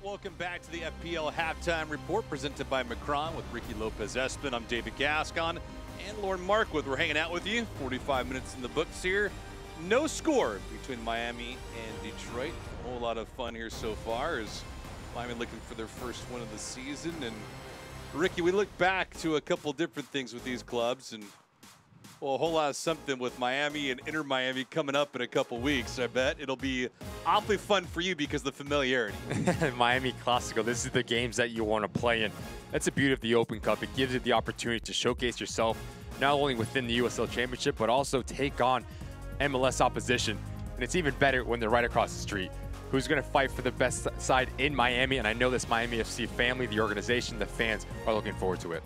Welcome back to the FPL Halftime Report presented by Macron with Ricky Lopez-Espin. I'm David Gascon and Lauren Markwood. We're hanging out with you. 45 minutes in the books here. No score between Miami and Detroit. A whole lot of fun here so far as Miami looking for their first win of the season. And Ricky, we look back to a couple different things with these clubs, and well, a whole lot of something with Miami and Inter Miami coming up in a couple weeks. I bet it'll be awfully fun for you because of the familiarity. Miami Classico, this is the games that you want to play in. That's the beauty of the Open Cup. It gives you the opportunity to showcase yourself, not only within the USL Championship, but also take on MLS opposition. And it's even better when they're right across the street. Who's going to fight for the best side in Miami? And I know this Miami FC family, the organization, the fans are looking forward to it.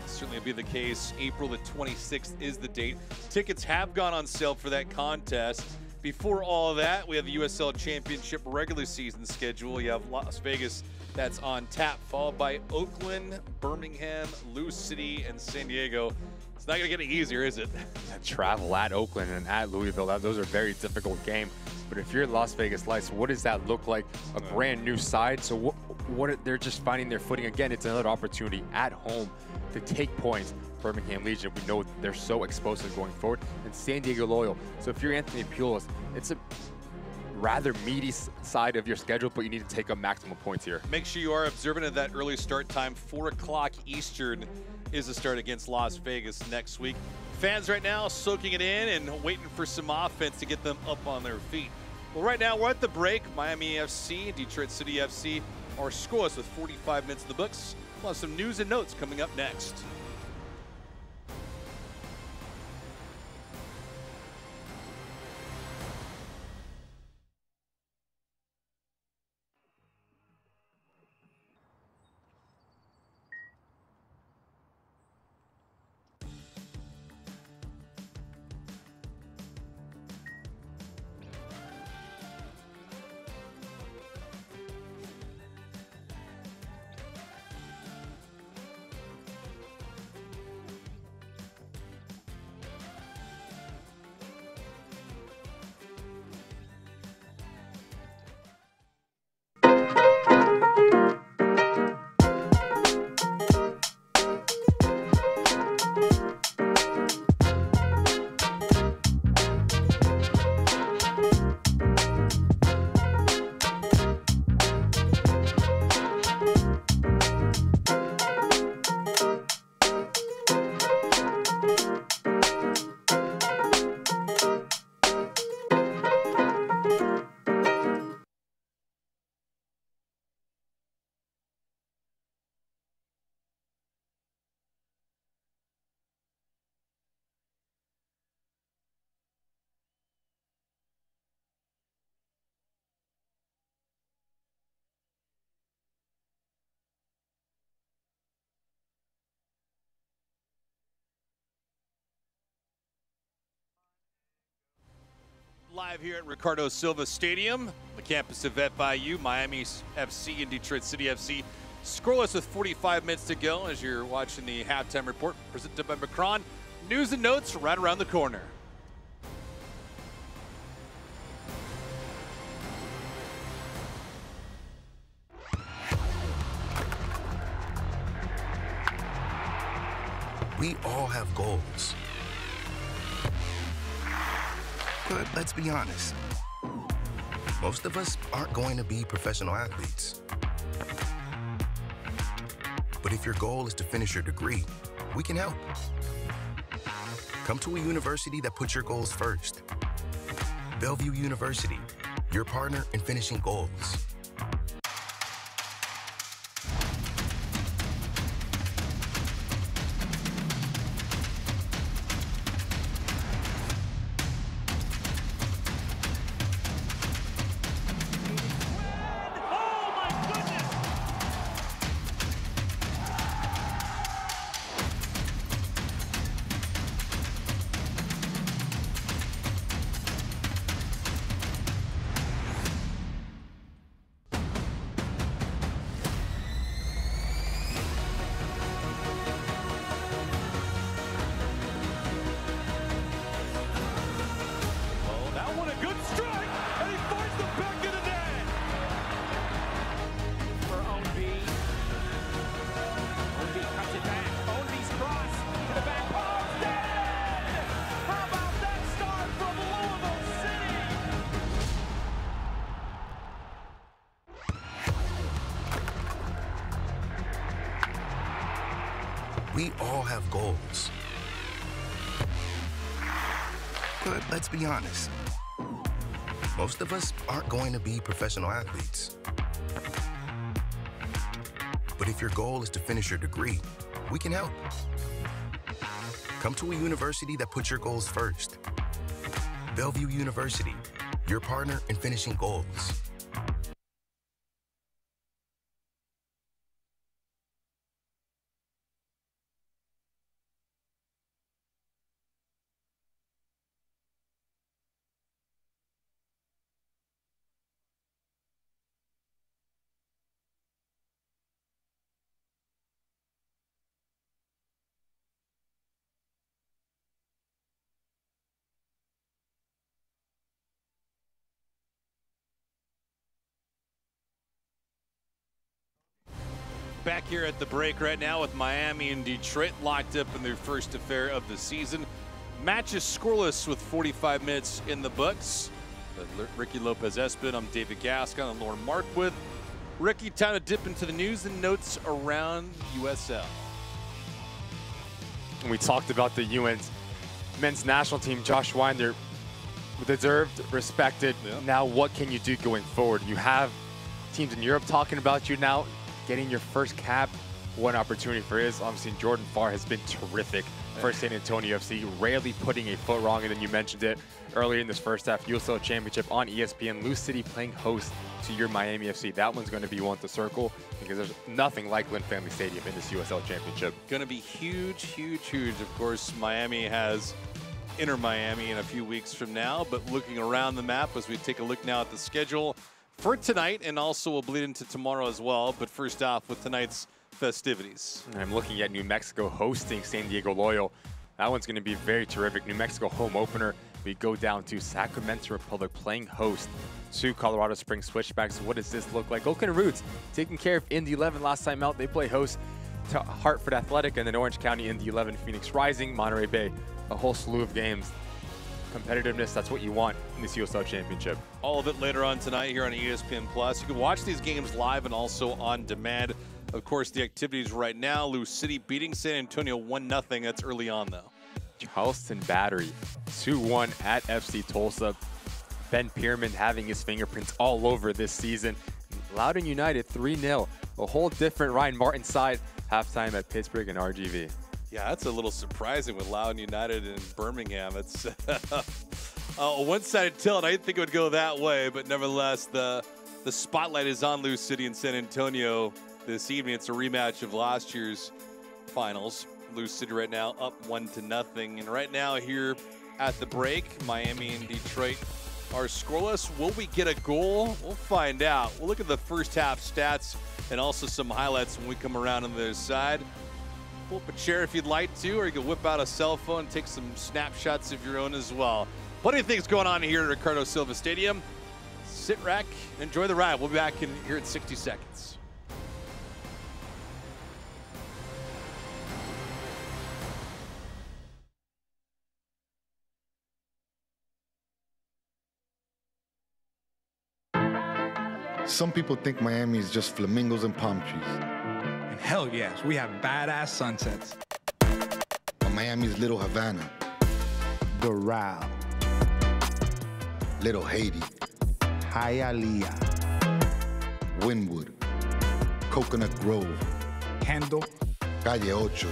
Certainly will be the case. April the 26th is the date. Tickets have gone on sale for that contest. Before all of that, we have the USL Championship regular season schedule. You have Las Vegas that's on tap, followed by Oakland, Birmingham, Lou City, and San Diego. It's not going to get any easier, is it? Travel at Oakland and at Louisville, those are very difficult games. But if you're Las Vegas Lights, what does that look like? A brand new side. So they're just finding their footing. Again, it's another opportunity at home to take points. Birmingham Legion, we know they're so explosive going forward. And San Diego Loyal. So if you're Anthony Pujols, it's a rather meaty side of your schedule, but you need to take up maximum points here. Make sure you are observant of that early start time, 4 o'clock Eastern. is the start against Las Vegas next week. Fans right now soaking it in and waiting for some offense to get them up on their feet. Well, right now we're at the break. Miami FC and Detroit City FC are scoreless with 45 minutes in the books. We'll have some news and notes coming up next. Live here at Ricardo Silva Stadium, the campus of FIU, Miami FC and Detroit City FC. Scoreless with 45 minutes to go as you're watching the halftime report presented by Macron. News and notes right around the corner. We all have goals. But let's be honest, most of us aren't going to be professional athletes. But if your goal is to finish your degree, we can help. Come to a university that puts your goals first. Bellevue University, your partner in finishing goals. We all have goals. But let's be honest, most of us aren't going to be professional athletes. But if your goal is to finish your degree, we can help. Come to a university that puts your goals first. Bellevue University, your partner in finishing goals. Back here at the break right now with Miami and Detroit locked up in their first affair of the season. Match is scoreless with 45 minutes in the books. Ricky Lopez-Espin, I'm David Gascon and Lauren Markwith. Ricky, time to dip into the news and notes around USL. And we talked about the UN men's national team. Josh Winder, deserved, respected. Yeah. Now what can you do going forward? You have teams in Europe talking about you now. Getting your first cap, what opportunity for is. Obviously, Jordan Farr has been terrific for San Antonio FC, rarely putting a foot wrong. And then you mentioned it earlier in this first half, USL Championship on ESPN, Lou City playing host to your Miami FC. That one's going to be one to circle because there's nothing like Lynn Family Stadium in this USL Championship. Going to be huge, huge, huge. Of course, Miami has Inter Miami in a few weeks from now, but looking around the map as we take a look now at the schedule for tonight, and also we'll bleed into tomorrow as well. But first off, with tonight's festivities. I'm looking at New Mexico hosting San Diego Loyal. That one's going to be very terrific. New Mexico home opener. We go down to Sacramento Republic playing host to Colorado Springs Switchbacks. What does this look like? Oakland Roots taking care of Indy 11 last time out. They play host to Hartford Athletic, and then Orange County Indy 11, Phoenix Rising, Monterey Bay. A whole slew of games. Competitiveness, that's what you want in this USL Championship. All of it later on tonight here on ESPN+. You can watch these games live and also on demand. Of course, the activities right now, Lou City beating San Antonio 1-0. That's early on, though. Charleston Battery 2-1 at FC Tulsa. Ben Pierman having his fingerprints all over this season. Loudoun United 3-0. A whole different Ryan Martin side halftime at Pittsburgh and RGV. Yeah, that's a little surprising with Loudoun United in Birmingham. It's a one-sided tilt. I didn't think it would go that way, but nevertheless, the spotlight is on Lou City and San Antonio this evening. It's a rematch of last year's finals. Lou City right now up 1-0. And right now here at the break, Miami and Detroit are scoreless. Will we get a goal? We'll find out. We'll look at the first half stats and also some highlights when we come around on the other side. Pull up a chair if you'd like to, or you can whip out a cell phone and take some snapshots of your own as well. Plenty of things going on here at Ricardo Silva Stadium. Sit back, enjoy the ride. We'll be back here in 60 seconds. Some people think Miami is just flamingos and palm trees. And hell yes, we have badass sunsets. But Miami's Little Havana, Doral, Little Haiti, Hialeah, Wynwood, Coconut Grove, Kendall, Calle Ocho,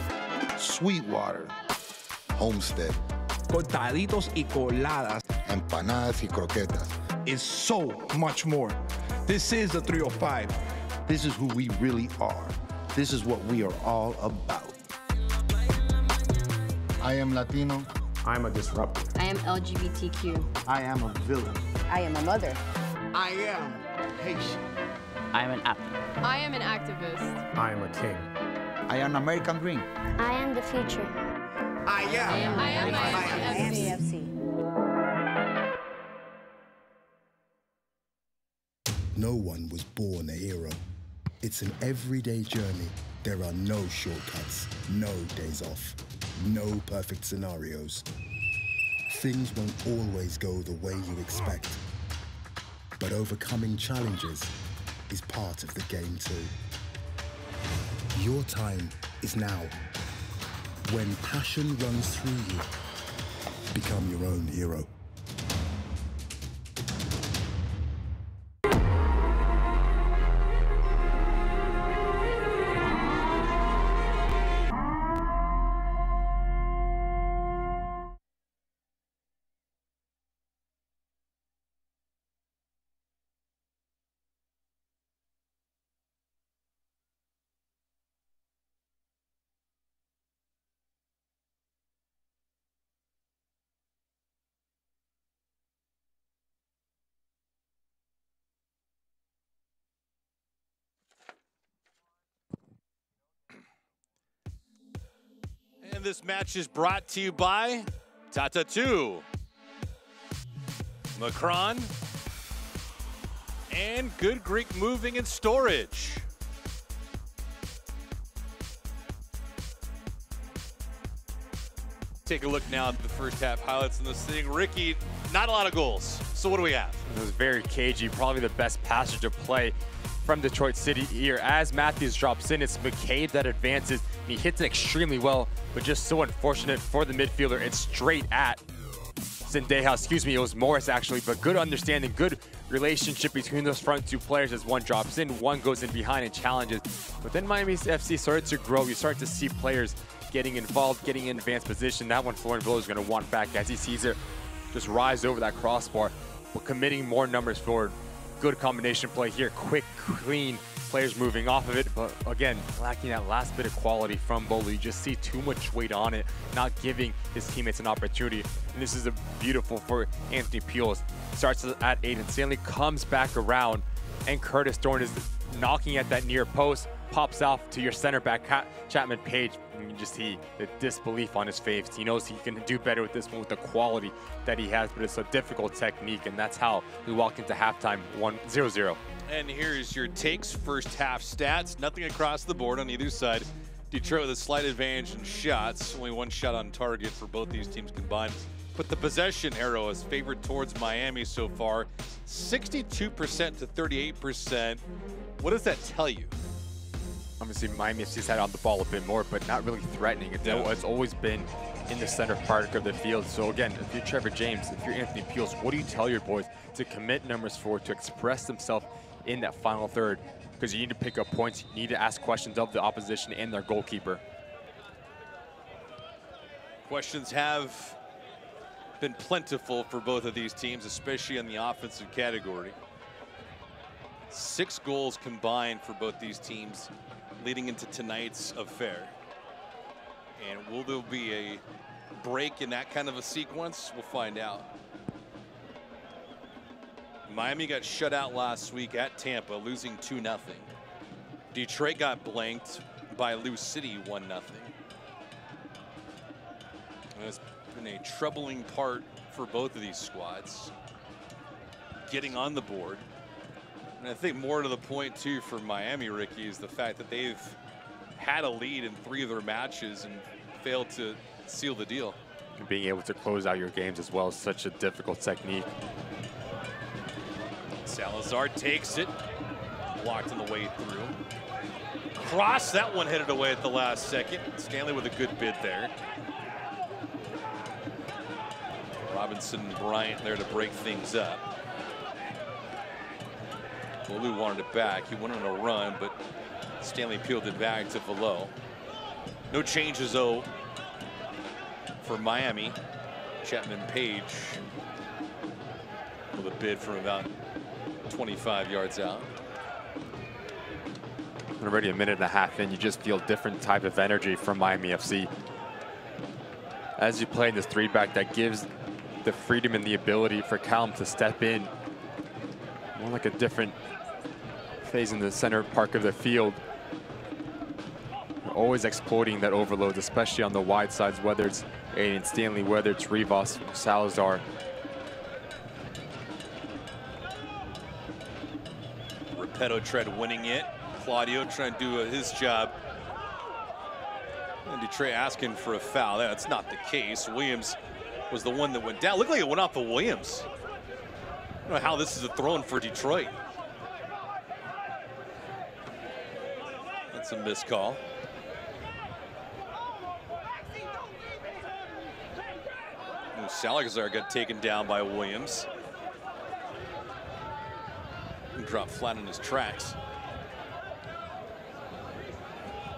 Sweetwater, Homestead, cortaditos y coladas, empanadas y croquetas. is so much more. This is the 305. This is who we really are. This is what we are all about. I am Latino. I'm a disruptor. I am LGBTQ. I am a villain. I am a mother. I am Haitian. I am an athlete. I am an activist. I am a king. I am American Dream. I am the future. I am AFC. No one was born a hero. It's an everyday journey. There are no shortcuts, no days off, no perfect scenarios. Things won't always go the way you expect. But overcoming challenges is part of the game too. Your time is now. When passion runs through you, become your own hero. And this match is brought to you by Tata 2, Macron, and Good Greek Moving and Storage. Take a look now at the first half highlights in this thing. Ricky, not a lot of goals. So what do we have? It was very cagey, probably the best passage of play from Detroit City here. As Matthews drops in, it's McCabe that advances, and he hits it extremely well, but just so unfortunate for the midfielder. It's straight at Zendeja, excuse me, it was Morris actually, but good understanding, good relationship between those front two players as one drops in, one goes in behind and challenges. But then Miami FC started to grow. You start to see players getting involved, getting in advanced position. That one Florian Villa is going to want back as he sees it just rise over that crossbar, but committing more numbers forward. Good combination play here, quick, clean, players moving off of it, but again, lacking that last bit of quality from Bolu. You just see too much weight on it, not giving his teammates an opportunity. And this is a beautiful for Anthony Pujols. Starts at Aiden Stanley, comes back around, and Curtis Thorne is knocking at that near post, pops off to your center back, Chapman Page. You can just see the disbelief on his face. He knows he can do better with this one with the quality that he has, but it's a difficult technique, and that's how we walk into halftime 1-0-0. And here's your takes, first half stats. Nothing across the board on either side. Detroit with a slight advantage in shots. Only one shot on target for both these teams combined. But the possession arrow is favored towards Miami so far. 62% to 38%. What does that tell you? Obviously, Miami FC's had on the ball a bit more, but not really threatening. It's always been in the center part of the field. So again, if you're Trevor James, if you're Anthony Pujols, what do you tell your boys to commit numbers forward, to express themselves in that final third? Because you need to pick up points, you need to ask questions of the opposition and their goalkeeper. Questions have been plentiful for both of these teams, especially in the offensive category. 6 goals combined for both these teams leading into tonight's affair. And will there be a break in that kind of a sequence? We'll find out. Miami got shut out last week at Tampa, losing 2-0. Detroit got blanked by Lou City 1-0. It's been a troubling part for both of these squads, getting on the board. And I think more to the point, too, for Miami, Ricky, is the fact that they've had a lead in 3 of their matches and failed to seal the deal. And being able to close out your games as well is such a difficult technique. Salazar takes it, blocked on the way through. Cross, that one headed away at the last second. Stanley with a good bid there. Robinson and Bryant there to break things up. Bolu wanted it back. He went on a run, but Stanley peeled it back to Velo. No changes, though, for Miami. Chapman Page with a bid from about 25 yards out. Already a minute and a half in, you just feel different type of energy from Miami FC. As you play in this 3-back, that gives the freedom and the ability for Callum to step in. More like a different phase in the center part of the field. Always exploiting that overload, especially on the wide sides, whether it's Aiden Stanley, whether it's Rivas, Salazar. Repetto tried winning it. Claudio trying to do his job. And Detroit asking for a foul. That's not the case. Williams was the one that went down. Looked like it went off of Williams. I don't know how this is a throw-in for Detroit. That's a missed call. Salazar got taken down by Williams. He dropped flat on his tracks.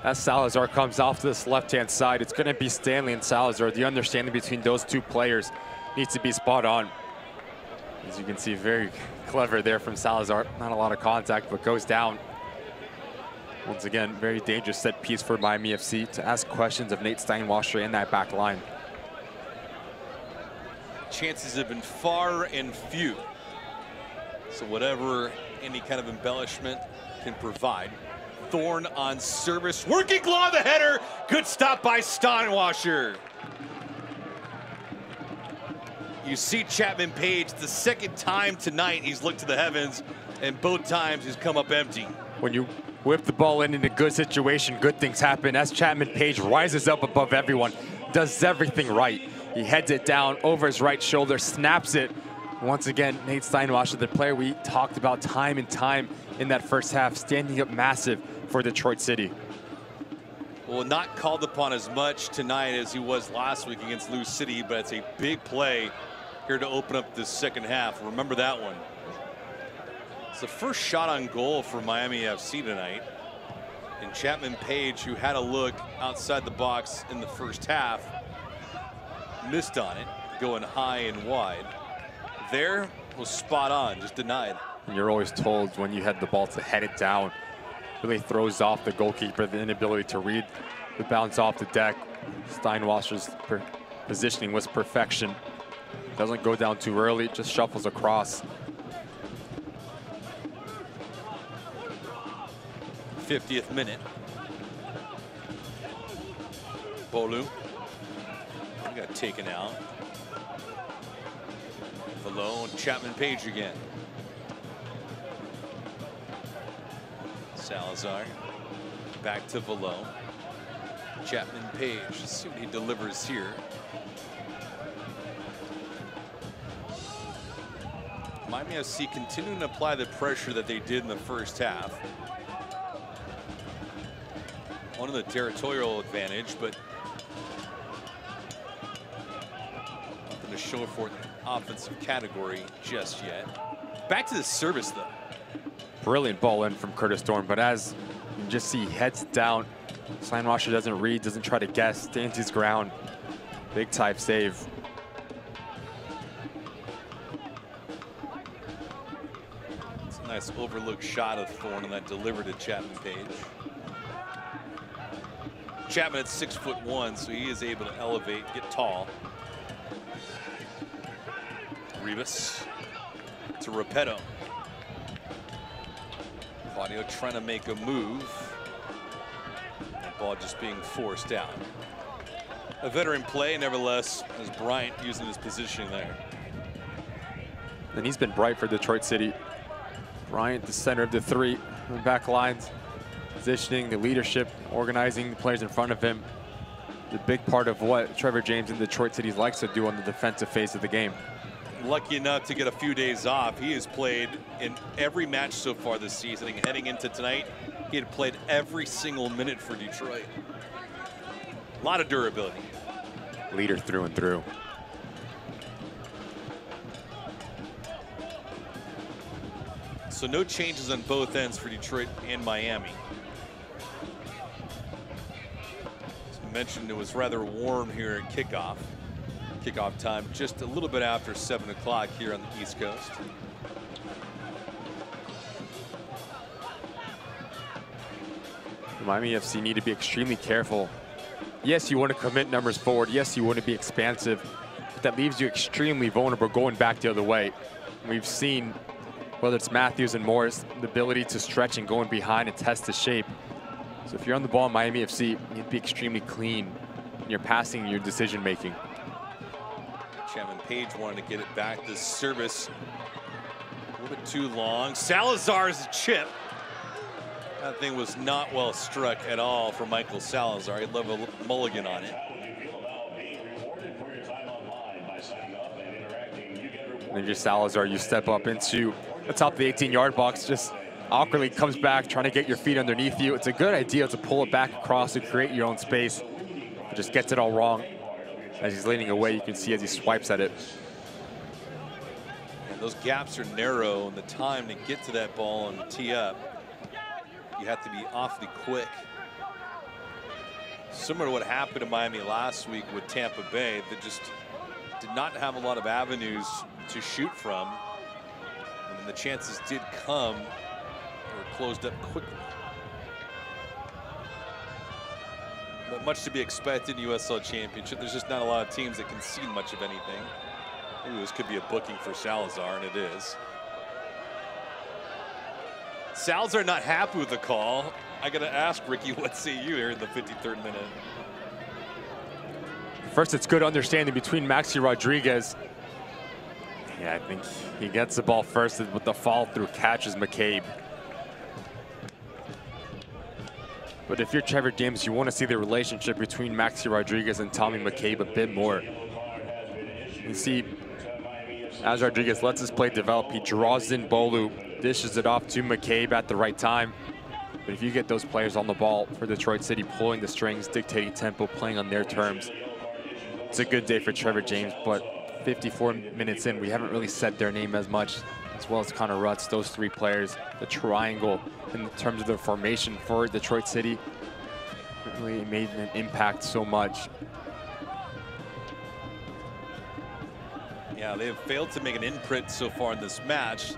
As Salazar comes off to this left-hand side, it's going to be Stanley and Salazar. The understanding between those two players needs to be spot on. As you can see, very clever there from Salazar. Not a lot of contact, but goes down. Once again, very dangerous set piece for Miami FC to ask questions of Nate Steinwasser in that back line. Chances have been far and few. So whatever any kind of embellishment can provide. Thorne on service, working claw the header. Good stop by Steinwasser. You see Chapman Page the second time tonight he's looked to the heavens, and both times he's come up empty. When you whip the ball in a good situation, good things happen as Chapman Page rises up above everyone. does everything right. He heads it down over his right shoulder, snaps it. Once again, Nate Steinwasser, the player we talked about time and time in that first half, standing up massive for Detroit City. Well, not called upon as much tonight as he was last week against Lou City, but it's a big play here to open up this second half. Remember that one. It's the first shot on goal for Miami FC tonight. And Chapman Page, who had a look outside the box in the first half, missed on it, going high and wide. There was spot on, just denied. And you're always told when you head the ball to head it down. Really throws off the goalkeeper, the inability to read the bounce off the deck. Steinwasser's positioning was perfection. Doesn't go down too early, just shuffles across. 50th minute. Bolu. He got taken out. Below Chapman Page again. Salazar back to Velo. Chapman Page. Let's see what he delivers here. Miami FC continuing to apply the pressure that they did in the first half. One of the territorial advantage, but nothing to show for it in the offensive category just yet. Back to the service though. Brilliant ball in from Curtis Thorne, but as you just see, heads down. Steinwasser doesn't read, doesn't try to guess, stands his ground. Big type save. It's a nice overlooked shot of Thorne and that delivered to Chapman Page. Chapman at 6'1", so he is able to elevate, get tall. Rivas to Repetto. Claudio trying to make a move. That ball just being forced out. A veteran play, nevertheless, as Bryant using his position there. And he's been bright for Detroit City. Bryant, the center of the three, the back lines, positioning, the leadership, organizing the players in front of him. The big part of what Trevor James and Detroit City likes to do on the defensive phase of the game. Lucky enough to get a few days off. He has played in every match so far this season, and heading into tonight, he had played every single minute for Detroit. A lot of durability. Leader through and through. So no changes on both ends for Detroit and Miami. As I mentioned, it was rather warm here at kickoff. Kickoff time just a little bit after 7 o'clock here on the East Coast. Miami FC need to be extremely careful. Yes, you want to commit numbers forward. Yes, you want to be expansive. But that leaves you extremely vulnerable going back the other way. We've seen, whether it's Matthews and Morris, the ability to stretch and going behind and test the shape. So if you're on the ball in Miami FC, you need to be extremely clean in your passing and your decision making. Chapman Page wanted to get it back. The service a little bit too long. Salazar's chip. That thing was not well struck at all for Michael Salazar. He'd love a mulligan on it. And then just Salazar, you step up into the top of the 18-yard box, just awkwardly comes back, trying to get your feet underneath you. It's a good idea to pull it back across to create your own space. But just gets it all wrong. As he's leaning away, you can see as he swipes at it. And those gaps are narrow, and the time to get to that ball and tee up, you have to be awfully quick. Similar to what happened to Miami last week with Tampa Bay, that just did not have a lot of avenues to shoot from. And when the chances did come, they were closed up quickly. But much to be expected in USL Championship. There's just not a lot of teams that concede much of anything. Maybe this could be a booking for Salazar, and it is. Salazar not happy with the call. I got to ask Ricky, what say you here in the 53rd minute? First, it's good understanding between Maxi Rodriguez. Yeah, I think he gets the ball first with the fall through catches McCabe. But if you're Trevor James, you want to see the relationship between Maxi Rodriguez and Tommy McCabe a bit more. You see, as Rodriguez lets his play develop, he draws in Bolu, dishes it off to McCabe at the right time. But if you get those players on the ball for Detroit City, pulling the strings, dictating tempo, playing on their terms, it's a good day for Trevor James. But 54 minutes in, we haven't really said their name as much, as well as Connor Rutz, those three players, the triangle in terms of the formation for Detroit City really made an impact so much. Yeah, they have failed to make an imprint so far in this match,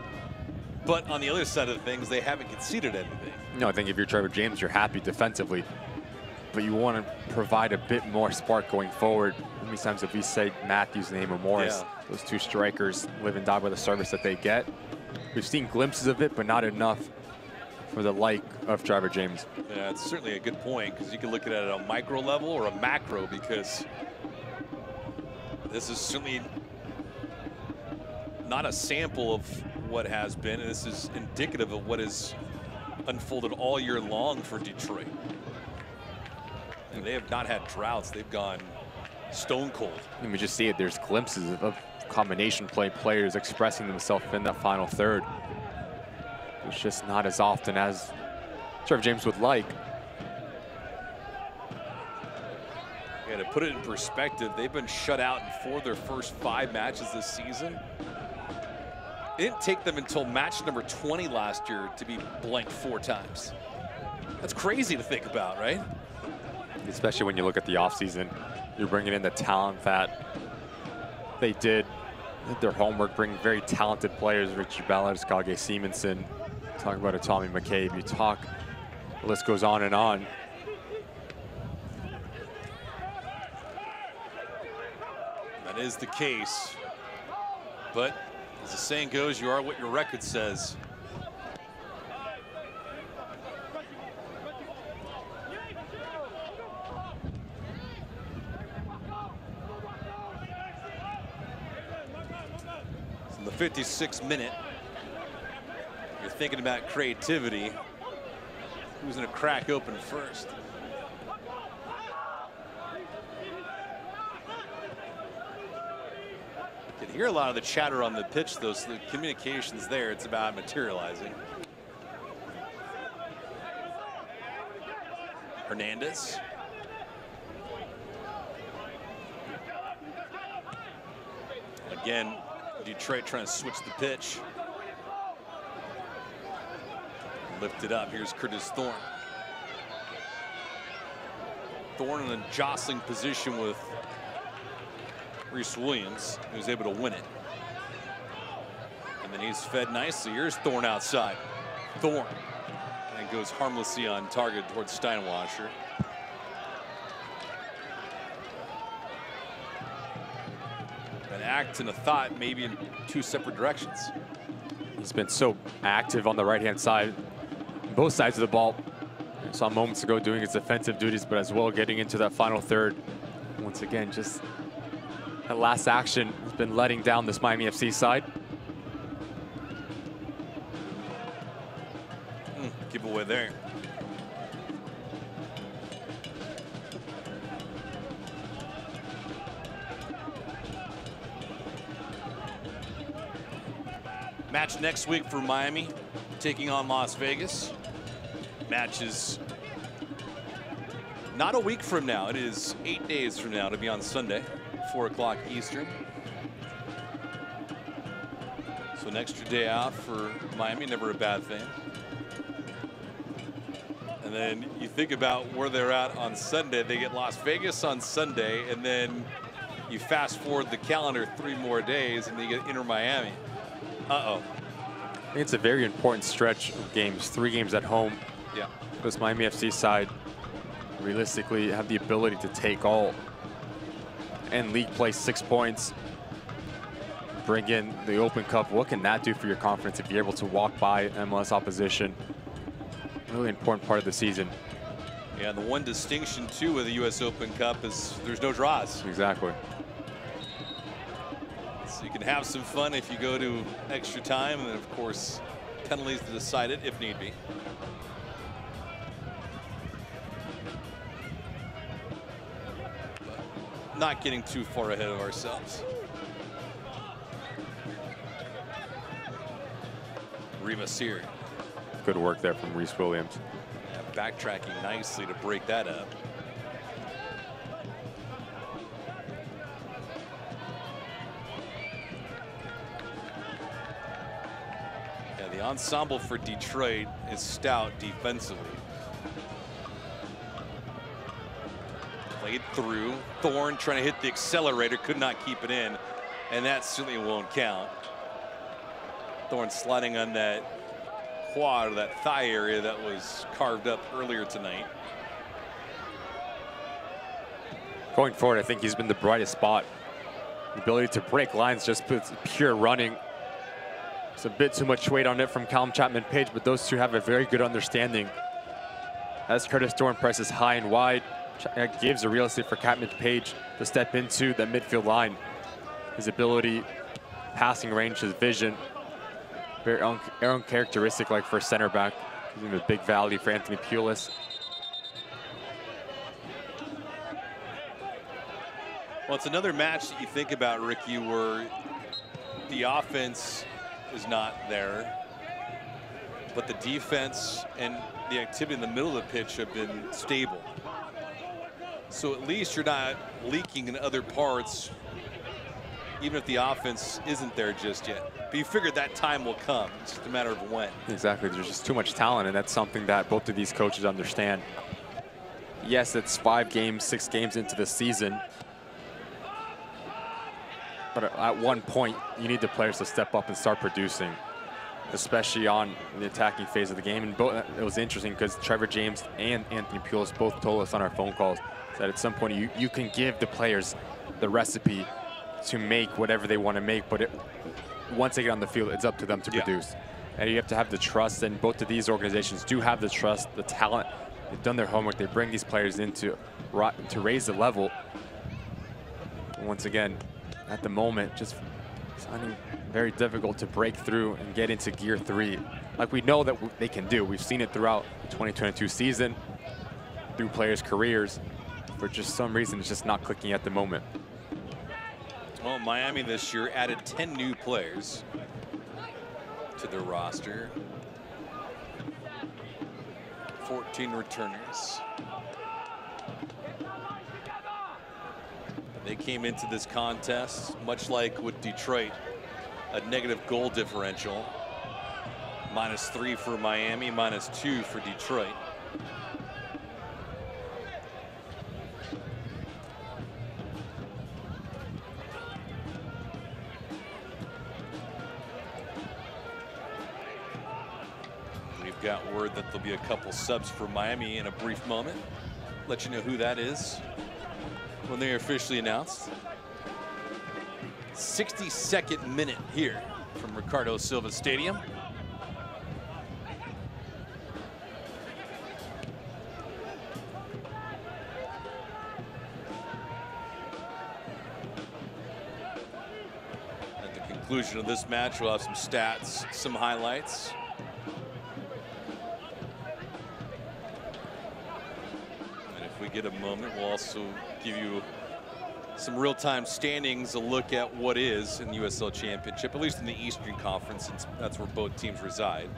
but on the other side of things, they haven't conceded anything. No, I think if you're Trevor James, you're happy defensively, but you want to provide a bit more spark going forward. How many times have we said Matthews and Amo Morris, those two strikers live and die by the service that they get? We've seen glimpses of it, but not enough for the like of Trevor James. Yeah, it's certainly a good point, because you can look at it at a micro level or a macro, because this is certainly not a sample of what has been, and this is indicative of what has unfolded all year long for Detroit. And they have not had droughts. They've gone stone cold. And we just see it. There's glimpses of combination play, players expressing themselves in that final third. It's just not as often as Trevor James would like. Yeah, to put it in perspective, they've been shut out in 4 of their first 5 matches this season. It didn't take them until match number 20 last year to be blanked 4 times. That's crazy to think about, right? Especially when you look at the offseason. You're bringing in the talent that they did their homework, bring very talented players, Richie Ballard, Skage Simonson, talk about a Tommy McCabe, you talk, the list goes on and on. That is the case, but as the saying goes, you are what your record says. In the 56th minute, you're thinking about creativity. Who's going to crack open first? You can hear a lot of the chatter on the pitch, though, so the communication's there. It's about materializing. Hernandez. Again, Detroit trying to switch the pitch. Lift it up. Here's Curtis Thorne. Thorne in a jostling position with Reese Williams, who's able to win it. And then he's fed nicely. Here's Thorne outside. Thorne. And goes harmlessly on target towards Steinwasser. An act and a thought, maybe in 2 separate directions. He's been so active on the right-hand side, both sides of the ball. I saw moments ago doing his defensive duties, but as well getting into that final third. Once again, just that last action has been letting down this Miami FC side. Keep away there. Match next week for Miami, taking on Las Vegas. Match is not a week from now. It is 8 days from now. It'll be on Sunday, 4 o'clock Eastern. So an extra day out for Miami, never a bad thing. And then you think about where they're at on Sunday. They get Las Vegas on Sunday, and then you fast forward the calendar 3 more days, and they get Inter Miami. Uh-oh. I think it's a very important stretch of games. 3 games at home. Yeah. This Miami FC side realistically have the ability to take all and league play 6 points. Bring in the Open Cup. What can that do for your conference if you're able to walk by MLS opposition? Really important part of the season. Yeah, and the one distinction too with the US Open Cup is there's no draws. Exactly. So you can have some fun if you go to extra time, and then of course penalties to decide it if need be. not getting too far ahead of ourselves. Rivas here. Good work there from Reese Williams. Yeah, backtracking nicely to break that up. Yeah, the ensemble for Detroit is stout defensively. Played through. Thorne trying to hit the accelerator, could not keep it in, and that certainly won't count. Thorne sliding on that quad, that thigh area that was carved up earlier tonight. Going forward, I think he's been the brightest spot. The ability to break lines, just pure running. It's a bit too much weight on it from Callum Chapman-Page, but those two have a very good understanding. As Curtis Thorne presses high and wide, gives a real estate for Chapman-Page to step into the midfield his ability, passing range, his vision, very uncharacteristic like for center back. Giving a big value for Anthony Pulis. Well, it's another match that you think about, Ricky, where the offense is not there, but the defense and the activity in the middle of the pitch have been stable. So at least you're not leaking in other parts, even if the offense isn't there just yet. But you figure that time will come. It's just a matter of when. Exactly. There's just too much talent, and that's something that both of these coaches understand. Yes, it's 5 games, 6 games into the season. But at one point, you need the players to step up and start producing, especially on the attacking phase of the game. And it was interesting because Trevor James and Anthony Pulis both told us on our phone calls that at some point you can give the players the recipe to make whatever they want to make, but once they get on the field, it's up to them to produce. And you have to have the trust, and both of these organizations do have the trust, the talent. They've done their homework. They bring these players in to raise the level. And once again, at the moment, just finding very difficult to break through and get into gear 3. Like we know that they can do. We've seen it throughout the 2022 season, through players' careers. For just some reason, it's just not clicking at the moment. Well, Miami this year added 10 new players to their roster. 14 returners. They came into this contest, much like with Detroit, a negative goal differential. -3 for Miami, -2 for Detroit. We've got word that there'll be a couple subs for Miami in a brief moment. Let you know who that is when they are officially announced. 62nd minute here from Ricardo Silva Stadium. At the conclusion of this match, we'll have some stats, some highlights. And if we get a moment, we'll also give you some real-time standings, a look at what is in the USL Championship, at least in the Eastern Conference, since that's where both teams reside.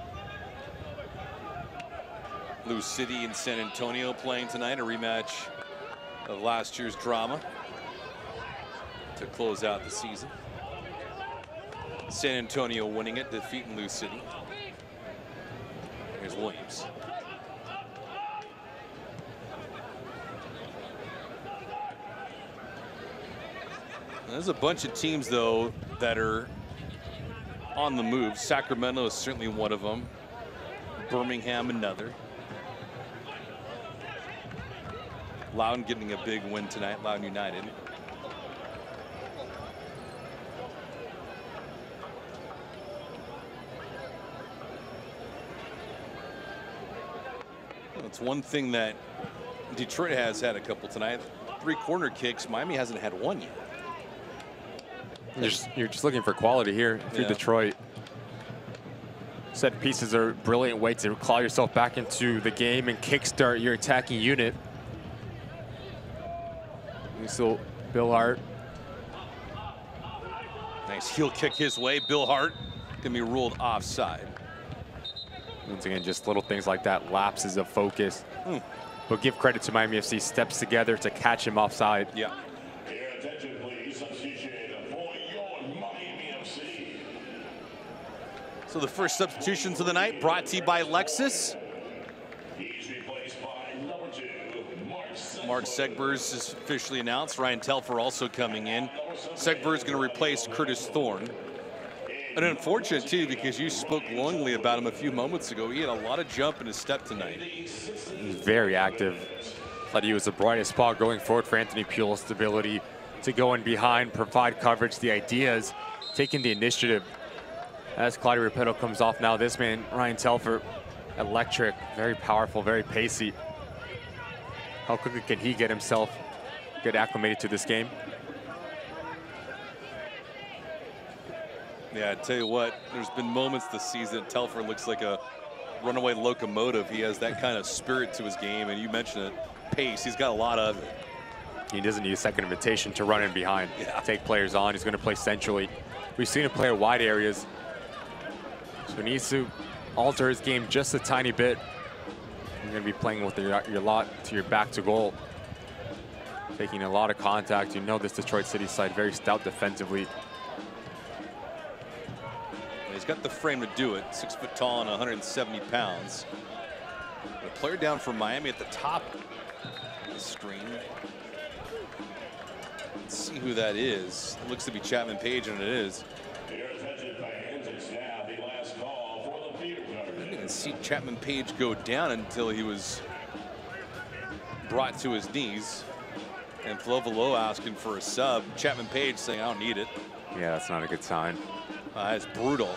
Lou City and San Antonio playing tonight, a rematch of last year's drama to close out the season. San Antonio winning it, defeating Lou City. Here's Williams. There's a bunch of teams, though, that are on the move. Sacramento is certainly one of them. Birmingham, another. Loudoun getting a big win tonight, Loudoun United. It's one thing that Detroit has had a couple tonight. 3 corner kicks. Miami hasn't had one yet. You're just looking for quality here through Detroit. Set pieces are brilliant ways to claw yourself back into the game and kickstart your attacking unit. You still Bill Hart. Nice heel kick his way. Bill Hart gonna be ruled offside. Once again, just little things like that, lapses of focus. But give credit to Miami FC, steps together to catch him offside. Yeah. So the first substitutions of the night brought to you by Lexus. Mark Segbers is officially announced. Ryan Telfer also coming in. Segbers going to replace Curtis Thorne. And unfortunate too, because you spoke glowingly about him a few moments ago. He had a lot of jump in his step tonight. He's very active. Thought he was the brightest spot going forward for Anthony Puel's ability to go in behind, provide coverage, the ideas, taking the initiative. As Claudio Repetto comes off now, this man, Ryan Telfer, electric, very powerful, very pacey. How quickly can he get acclimated to this game? Yeah, I tell you what, there's been moments this season Telfer looks like a runaway locomotive. He has that kind of spirit to his game, and you mentioned it, pace. He's got a lot of it. He doesn't need a second invitation to run in behind, take players on. He's going to play centrally. We've seen him play in wide areas. So he needs to alter his game just a tiny bit. You're going to be playing with your lot to your back to goal. Taking a lot of contact. You know this Detroit City side, very stout defensively. He's got the frame to do it. 6 foot tall and 170 pounds. A player down for Miami at the top of the screen. Let's see who that is. It looks to be Chapman Page, and it is. I didn't even see Chapman Page go down until he was brought to his knees. And Flo Valo asking for a sub. Chapman Page saying, I don't need it. Yeah, that's not a good sign. That's brutal.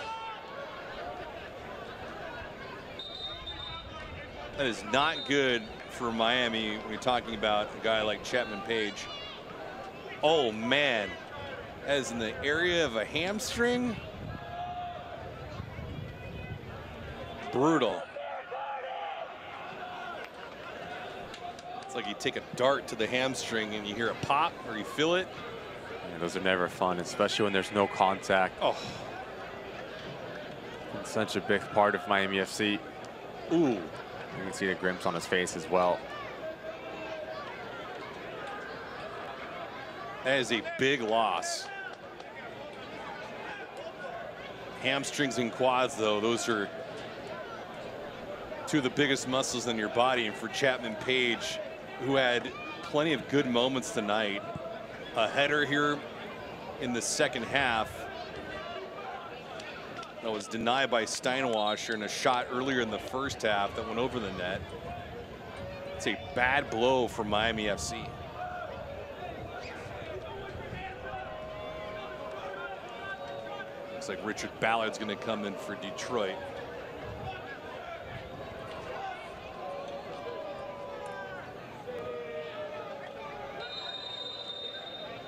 That is not good for Miami when you're talking about a guy like Chapman Page. Oh, man. That is in the area of a hamstring. Brutal. It's like you take a dart to the hamstring and you hear a pop or you feel it. Yeah, those are never fun, especially when there's no contact. Oh. It's such a big part of Miami FC. Ooh. You can see the grimps on his face as well. That is a big loss. Hamstrings and quads, though, those are two of the biggest muscles in your body. And for Chapman Page, who had plenty of good moments tonight, a header here in the second half that was denied by Steinwasser, and a shot earlier in the first half that went over the net. It's a bad blow for Miami FC. Looks like Richard Ballard's going to come in for Detroit.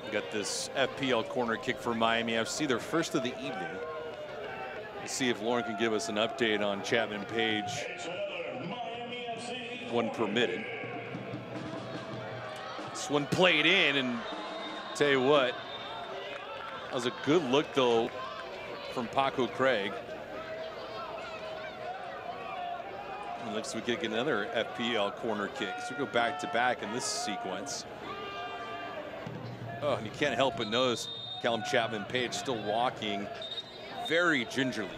We got this FPL corner kick for Miami FC, their first of the evening. Let's see if Lauren can give us an update on Chapman Page when permitted. This one played in, and tell you what, that was a good look though from Paco Craig. And looks like we could get another FPL corner kick. So we go back to back in this sequence. Oh, and you can't help but notice Callum Chapman Page still walking very gingerly.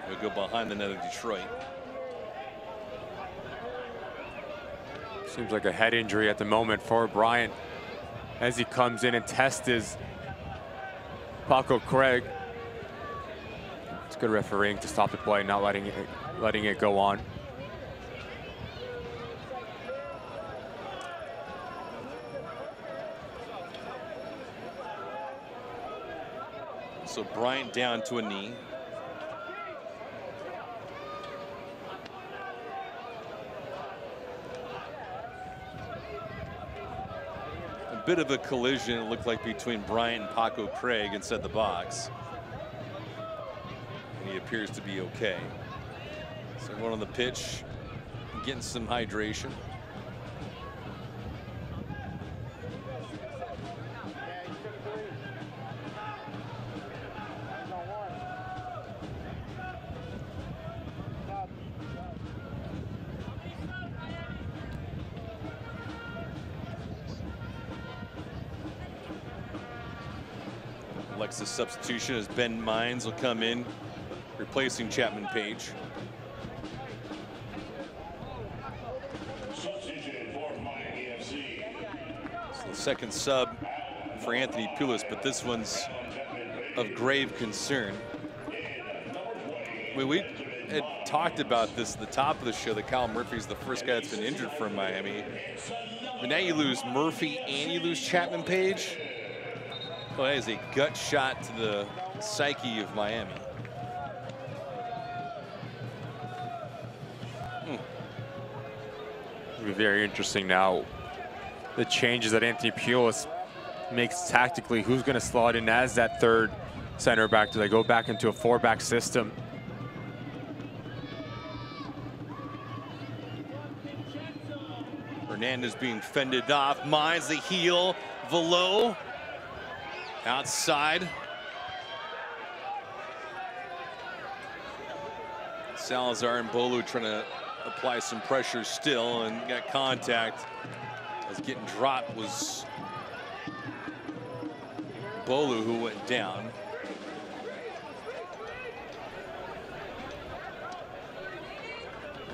We'll go behind the net of Detroit. Seems like a head injury at the moment for Bryant as he comes in and tests his Paco Craig. It's good refereeing to stop the play, not letting it go on. So Bryant down to a knee. A bit of a collision, it looked like, between Bryant and Paco Craig inside the box. And he appears to be okay. So everyone on the pitch getting some hydration. Alexa's substitution as Ben Mines will come in, replacing Chapman Page. So the second sub for Anthony Pulis, but this one's of grave concern. We had talked about this at the top of the show, that Kyle Murphy's the first guy that's been injured for Miami. But now you lose Murphy and you lose Chapman Page. Well, that is a gut shot to the psyche of Miami. It'll be very interesting now. The changes that Anthony Pulis makes tactically. Who's going to slot in as that third center back? Do they go back into a 4-back system? Hernandez being fended off. Mines the heel. Velo outside. Salazar and Bolu trying to apply some pressure still and got contact. As getting dropped was Bolu, who went down.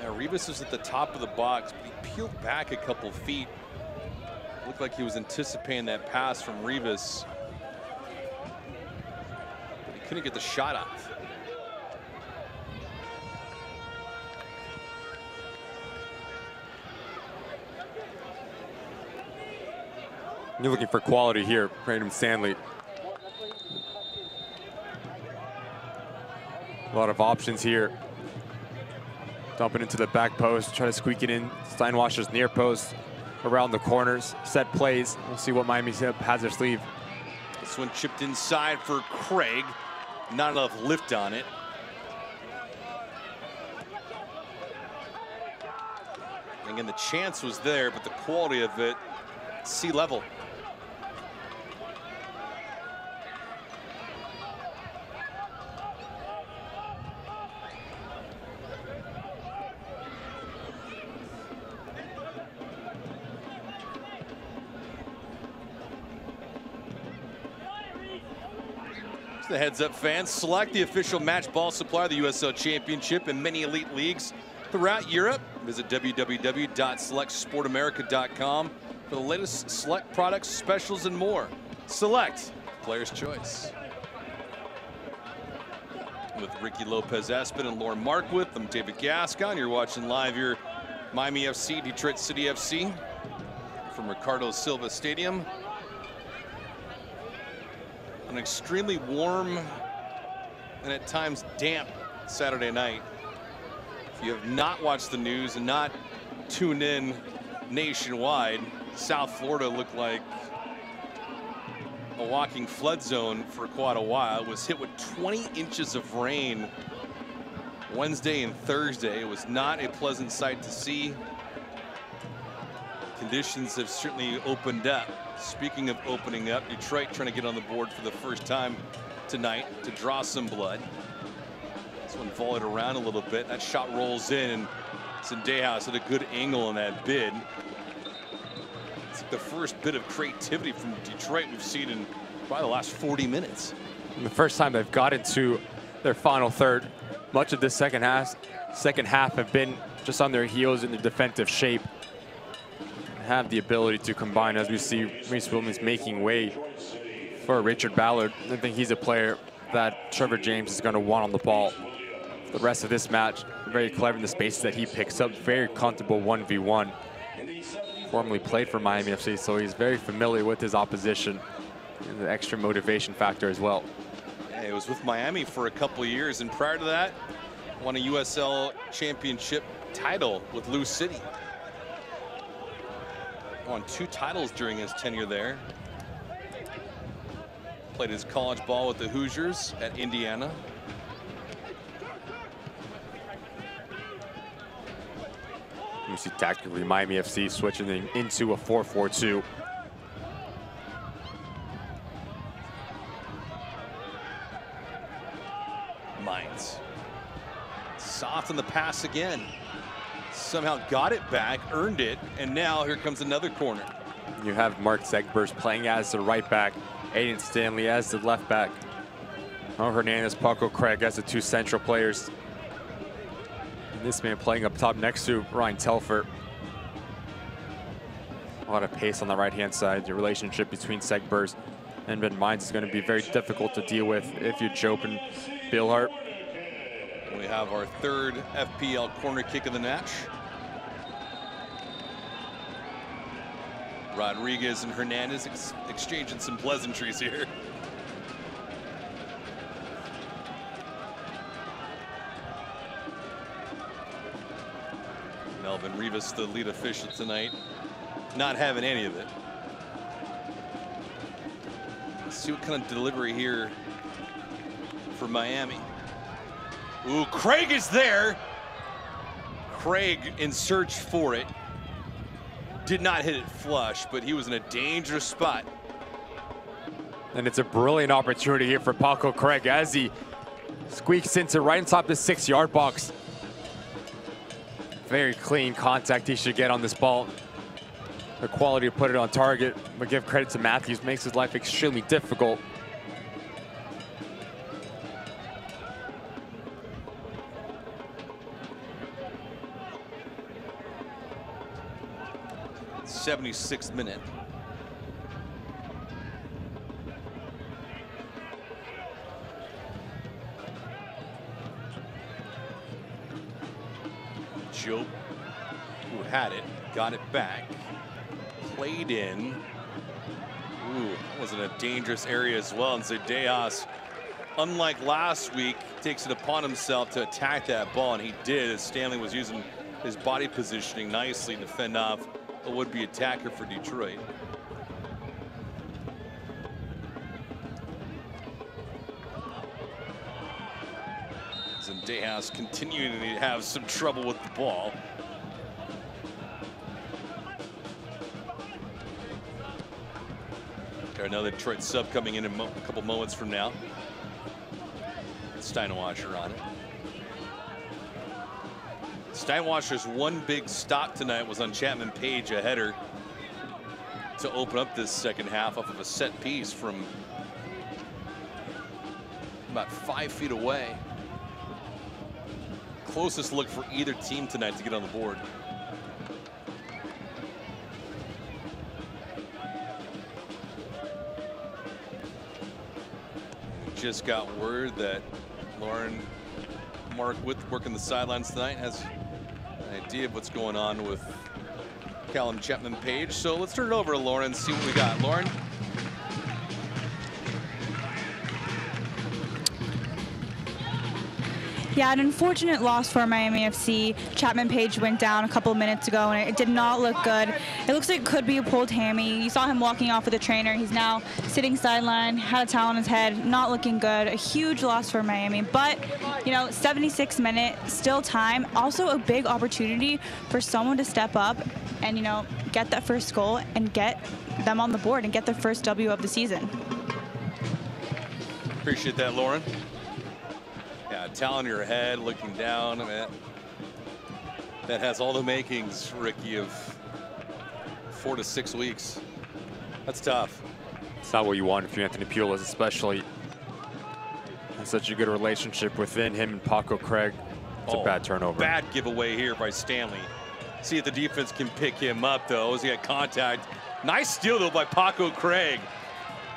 Now Rivas was at the top of the box, but he peeled back a couple feet. Looked like he was anticipating that pass from Rivas, but he couldn't get the shot off. You're looking for quality here, Brandon Stanley. A lot of options here. Dump it into the back post, try to squeak it in. Steinwasser's near post, around the corners, set plays. We'll see what Miami has their sleeve. This one chipped inside for Craig. Not enough lift on it. Again, the chance was there, but the quality of it, sea level. The heads up fans, Select, the official match ball supplier of the USL Championship and many elite leagues throughout Europe. Visit www.selectsportamerica.com for the latest Select products, specials, and more. Select, player's choice. With Ricky Lopez-Espin and Lauren Markwith, I'm David Gascon. You're watching live here, Miami FC, Detroit City FC from Ricardo Silva Stadium. An extremely warm and at times damp Saturday night. If you have not watched the news and not tuned in nationwide, South Florida looked like a walking flood zone for quite a while. It was hit with 20 inches of rain Wednesday and Thursday. It was not a pleasant sight to see. Conditions have certainly opened up. Speaking of opening up, Detroit trying to get on the board for the first time tonight to draw some blood. This one volleyed around a little bit. That shot rolls in, and Zendejas had a good angle on that bid. It's like the first bit of creativity from Detroit we've seen in probably the last 40 minutes. And the first time they've got into their final third. Much of this second half have been just on their heels in the defensive shape. Have the ability to combine, as we see Reese Williams making way for Richard Ballard. I think he's a player that Trevor James is going to want on the ball. The rest of this match, very clever in the spaces that he picks up, very comfortable 1v1. Formerly played for Miami FC, so he's very familiar with his opposition. And the extra motivation factor as well. Yeah, he was with Miami for a couple of years, and prior to that, won a USL Championship title with Lou City. Won 2 titles during his tenure there. Played his college ball with the Hoosiers at Indiana. You see tactically Miami FC switching into a 4-4-2. Mines. Soft on the pass again. Somehow got it back, earned it, and now here comes another corner. You have Mark Zegberts playing as the right back. Aiden Stanley as the left back. Hernandez, Paco Craig as the two central players. And this man playing up top next to Ryan Telfer. A lot of pace on the right-hand side. The relationship between Segbers and Ben Mines is going to be very difficult to deal with if you're Jope and Billhart. We have our third FPL corner kick of the match. Rodriguez and Hernandez exchanging some pleasantries here. Melvin Rivas, the lead official tonight, not having any of it. Let's see what kind of delivery here for Miami. Ooh, Craig is there. Craig in search for it. Did not hit it flush, but he was in a dangerous spot. And it's a brilliant opportunity here for Paco Craig as he squeaks into right on top of the 6-yard box. Very clean contact he should get on this ball. The quality to put it on target, but give credit to Matthews, makes his life extremely difficult. '76th minute. Jope, who had it, got it back, played in. Ooh, that was in a dangerous area as well. And Zedeas, unlike last week, takes it upon himself to attack that ball, and he did, as Stanley was using his body positioning nicely to fend off a would-be attacker for Detroit. Zendejas continuing to have some trouble with the ball. Got another Detroit sub coming in a couple moments from now. Steinwasser on it. Steinwasser's one big stop tonight was on Chapman Page, a header to open up this second half off of a set piece from about 5 feet away. Closest look for either team tonight to get on the board. We just got word that Mark Witt working the sidelines tonight has an idea of what's going on with Callum Chapman Page. So let's turn it over to Lauren and see what we got. Lauren. Yeah, an unfortunate loss for Miami FC. Chapman Page went down a couple of minutes ago, and it did not look good. It looks like it could be a pulled hammy. You saw him walking off with the trainer. He's now sitting sideline, had a towel on his head, not looking good. A huge loss for Miami. But, you know, 76 minutes, still time. Also a big opportunity for someone to step up and, you know, get that first goal and get them on the board and get their first W of the season. Appreciate that, Lauren. Yeah, towel on your head, looking down. I mean, that has all the makings, Ricky, of 4 to 6 weeks. That's tough. It's not what you want if you're Anthony Pulis, especially. And such a good relationship within him and Paco Craig. It's a bad turnover. Bad giveaway here by Stanley. See if the defense can pick him up, though, as he got contact. Nice steal, though, by Paco Craig.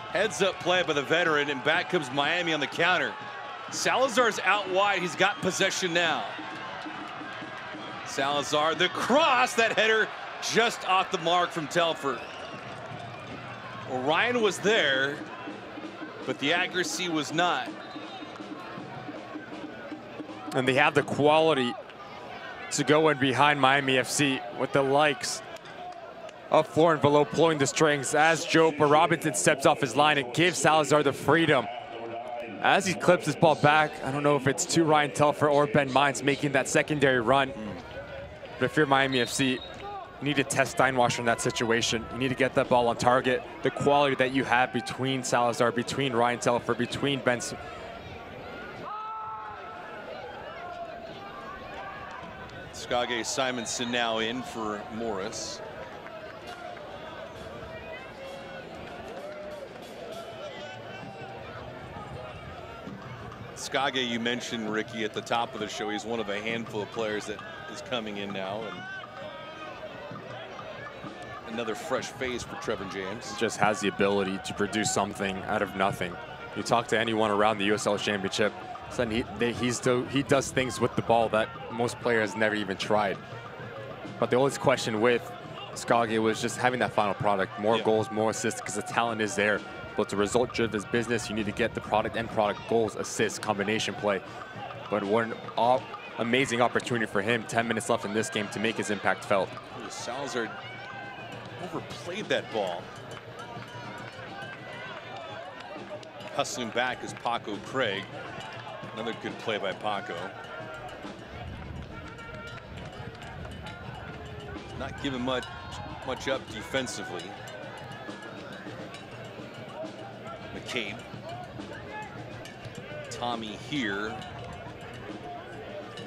Heads up play by the veteran, and back comes Miami on the counter. Salazar's out wide. He's got possession now. Salazar, the cross, that header just off the mark from Telfer. Orion was there, but the accuracy was not. And they have the quality to go in behind Miami FC with the likes of Florin Velo pulling the strings as Joe Robinson steps off his line and gives Salazar the freedom. As he clips this ball back, I don't know if it's to Ryan Telfer or Ben Mines making that secondary run. But if you're Miami FC, you need to test Steinwasser in that situation. You need to get that ball on target. The quality that you have between Salazar, between Ryan Telfer, between Ben. Skage Simonson now in for Morris. Skage, you mentioned Ricky at the top of the show. He's one of a handful of players that is coming in now. And another fresh face for Trevor James. Just has the ability to produce something out of nothing. You talk to anyone around the USL Championship, he does things with the ball that most players never even tried. But the always question with Skage was just having that final product, more goals, more assists, because the talent is there. But it's a result-driven business. You need to get the end product, goals, assists, combination play. But what an amazing opportunity for him, 10 minutes left in this game, to make his impact felt. Salazar overplayed that ball. Hustling back is Paco Craig. Another good play by Paco. Not giving much up defensively. McCabe. Tommy here.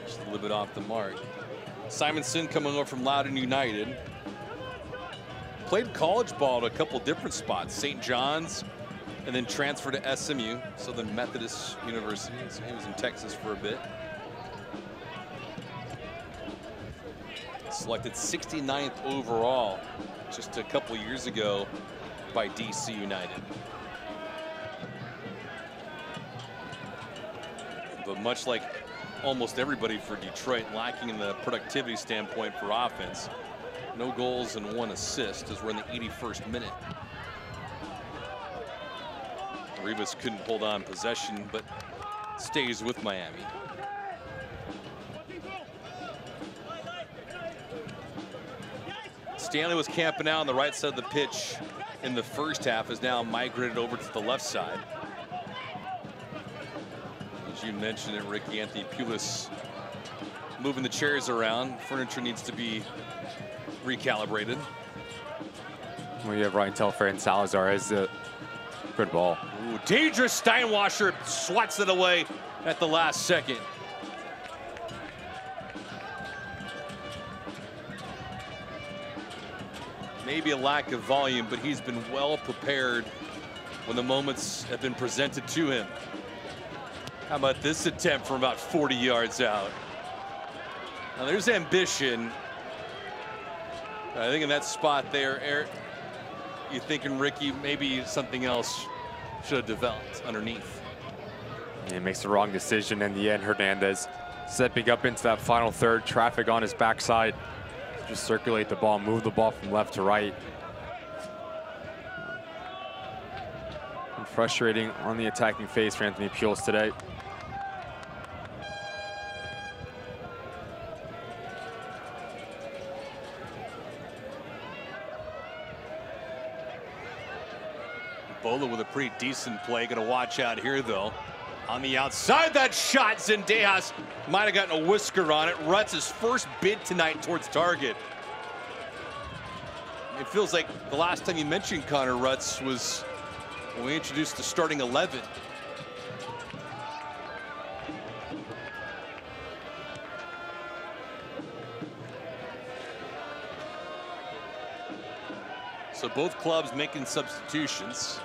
Just a little bit off the mark. Simonson coming over from Loudoun United. Played college ball at a couple different spots. St. John's, and then transferred to SMU, Southern Methodist University. So he was in Texas for a bit. Selected 69th overall just a couple years ago by DC United. But much like almost everybody for Detroit, lacking in the productivity standpoint for offense. No goals and 1 assist as we're in the 81st minute. Rivas couldn't hold on possession, but stays with Miami. Stanley was camping out on the right side of the pitch in the first half, has now migrated over to the left side. As you mentioned it, Ricky, Anthony Pulis moving the chairs around. Furniture needs to be recalibrated. Well, you have Ryan Telfair and Salazar as a good ball. Ooh, dangerous. Steinwasser swats it away at the last second. Maybe a lack of volume, but he's been well prepared when the moments have been presented to him. How about this attempt from about 40 yards out? Now there's ambition. I think in that spot there, Eric, you're thinking, Ricky, maybe something else should have developed underneath. He makes the wrong decision in the end. Hernandez stepping up into that final third, traffic on his backside. Just circulate the ball, move the ball from left to right. And frustrating on the attacking phase for Anthony Pulis today. Bola with a pretty decent play. Gonna watch out here though. On the outside, that shot, Zendejas might have gotten a whisker on it. Rutz's first bid tonight towards target. It feels like the last time you mentioned Connor Rutz was when we introduced the starting 11. So both clubs making substitutions.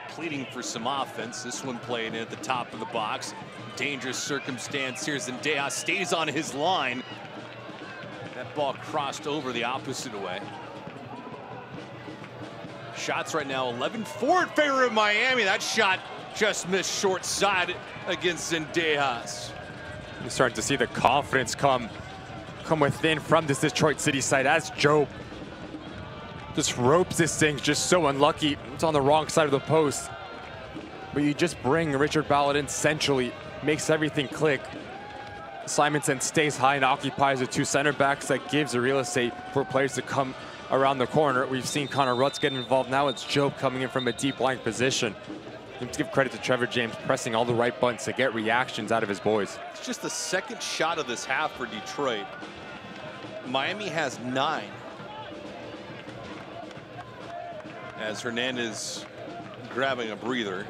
Pleading for some offense. This one playing at the top of the box. Dangerous circumstance here. Zendejas stays on his line. That ball crossed over the opposite way. Shots right now 11-4 in favor of Miami. That shot just missed short side against Zendejas. You're starting to see the confidence come within from this Detroit City side as Joe just ropes this thing. Just so unlucky. It's on the wrong side of the post. But you just bring Richard Ballard in centrally, makes everything click. Simonson stays high and occupies the 2 center backs. That gives the real estate for players to come around the corner. We've seen Connor Rutz get involved. Now it's Joe coming in from a deep lying position. Let's give credit to Trevor James pressing all the right buttons to get reactions out of his boys. It's just the second shot of this half for Detroit. Miami has 9. As Hernandez grabbing a breather.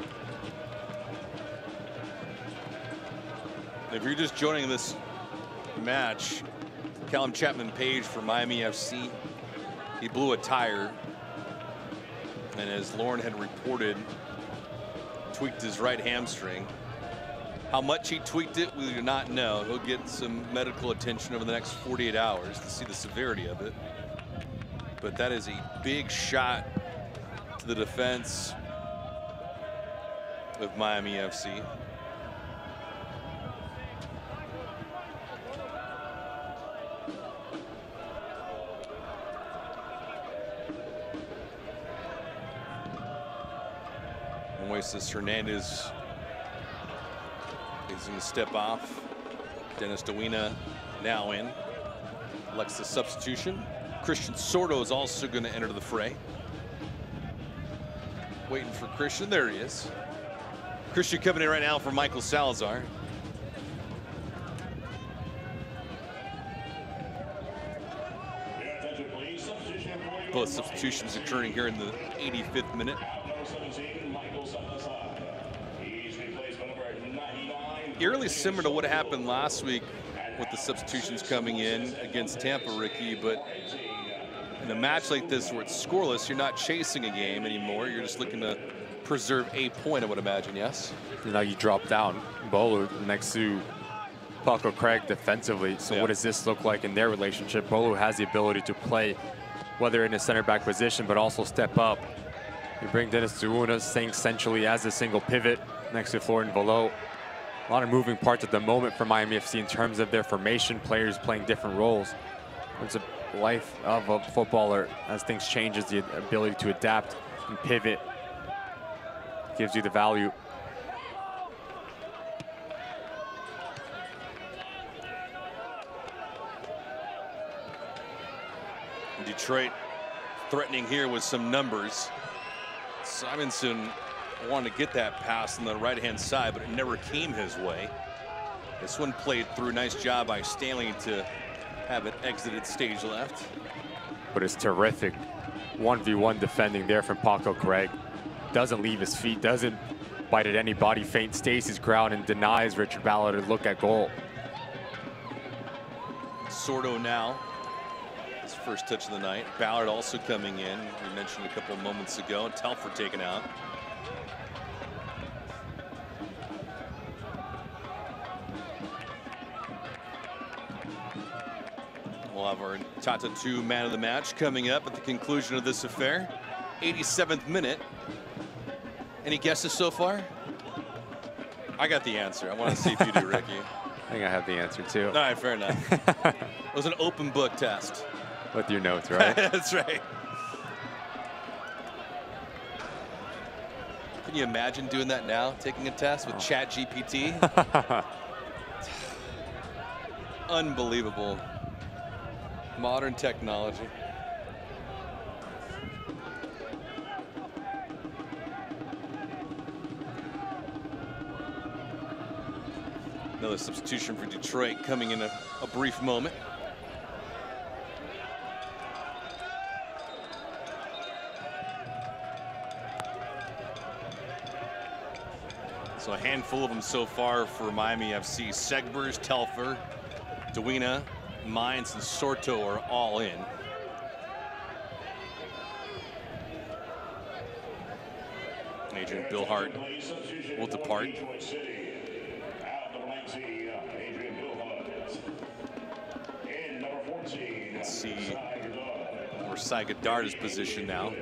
If you're just joining this match, Callum Chapman Page for Miami FC. He blew a tire. And as Lauren had reported, tweaked his right hamstring. How much he tweaked it, we do not know. He'll get some medical attention over the next 48 hours to see the severity of it. But that is a big shot to the defense of Miami FC. Moises Hernandez is going to step off. Dennis Dawina now in. Elects the substitution. Christian Sordo is also going to enter the fray. Waiting for Christian. There he is. Christian coming in right now for Michael Salazar. Both substitutions occurring here in the 85th minute. Eerily similar to what happened last week with the substitutions coming in against Tampa, Ricky, but in a match like this where it's scoreless, you're not chasing a game anymore. You're just looking to preserve a point, I would imagine, yes? Now you drop down Bolu next to Paco Craig defensively. So what does this look like in their relationship? Bolu has the ability to play, whether in a center back position, but also step up. You bring Dennis Dawina staying centrally as a single pivot next to Florian Volo. A lot of moving parts at the moment for Miami FC in terms of their formation, players playing different roles. It's a life of a footballer. As things change, is the ability to adapt and pivot gives you the value. Detroit threatening here with some numbers. Simonson wanted to get that pass on the right-hand side, but it never came his way. This one played through. Nice job by Stanley to have it exited stage left. But it's terrific 1v1 defending there from Paco Craig. Doesn't leave his feet, doesn't bite at any body feint, stays his ground and denies Richard Ballard a look at goal. Sordo now. His first touch of the night. Ballard also coming in. We mentioned a couple of moments ago. And Telfer taken out. We'll have our Tata 2 man of the match coming up at the conclusion of this affair. 87th minute. Any guesses so far? I got the answer. I want to see if you do, Ricky. I think I have the answer too. All right, fair enough. It was an open book test. With your notes, right? That's right. Can you imagine doing that now, taking a test with ChatGPT? Unbelievable. Modern technology. Another substitution for Detroit coming in a brief moment. So a handful of them so far for Miami FC. Segbers, Telfer, Dawina, Mines, and Sorto are all in. Adrian Billhart will depart. Let's see where Saigadard is positioned now.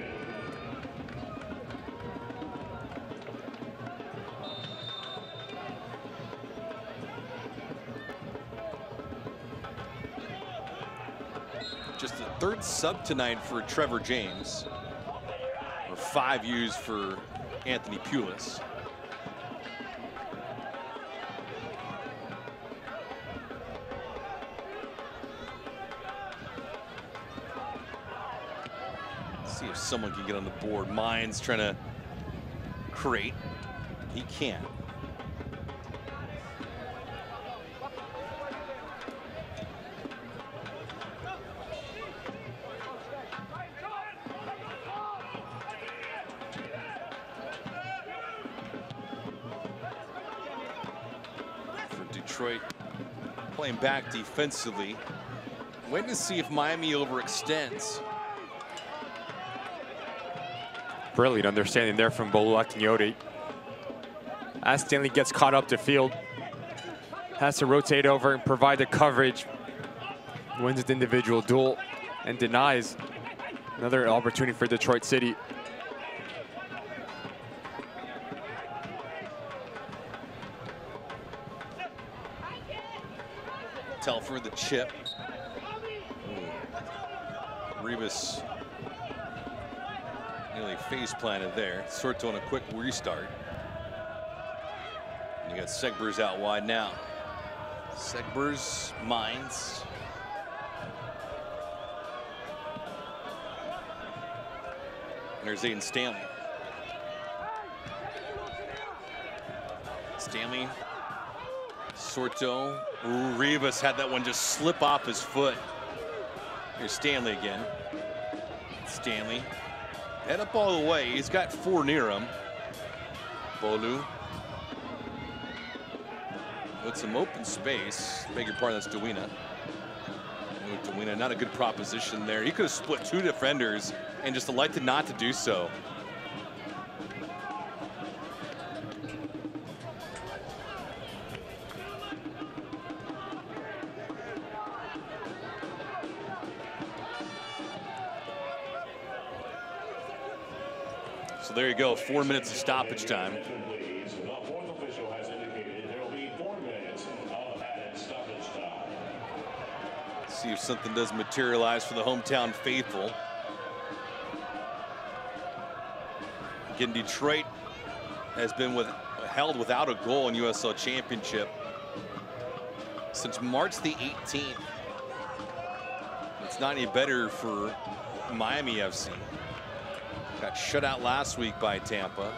Just the third sub tonight for Trevor James. Or 5 used for Anthony Pulis. See if someone can get on the board. Mines trying to create. He can't. Detroit playing back defensively. Waiting to see if Miami overextends. brilliant understanding there from Bolu Akinyote. As Stanley gets caught up to field, has to rotate over and provide the coverage. Wins his individual duel and denies another opportunity for Detroit City. Telfer, the chip. Rivas nearly face planted there. Sorto on a quick restart. And you got Segbers out wide now. Segbers, Mines. And there's Aiden Stanley. Stanley. Sorto. Ooh, Rivas had that one just slip off his foot. Here's Stanley again. Stanley. Head up all the way. He's got 4 near him. Bolu. With some open space. Beg your pardon, that's Duina. Duina, not a good proposition there. He could have split 2 defenders and just elected not to do so. So there you go, 4 minutes of stoppage time. See if something does materialize for the hometown faithful. Again, Detroit has been held without a goal in USL Championship since March the 18th. It's not any better for Miami FC. Got shut out last week by Tampa.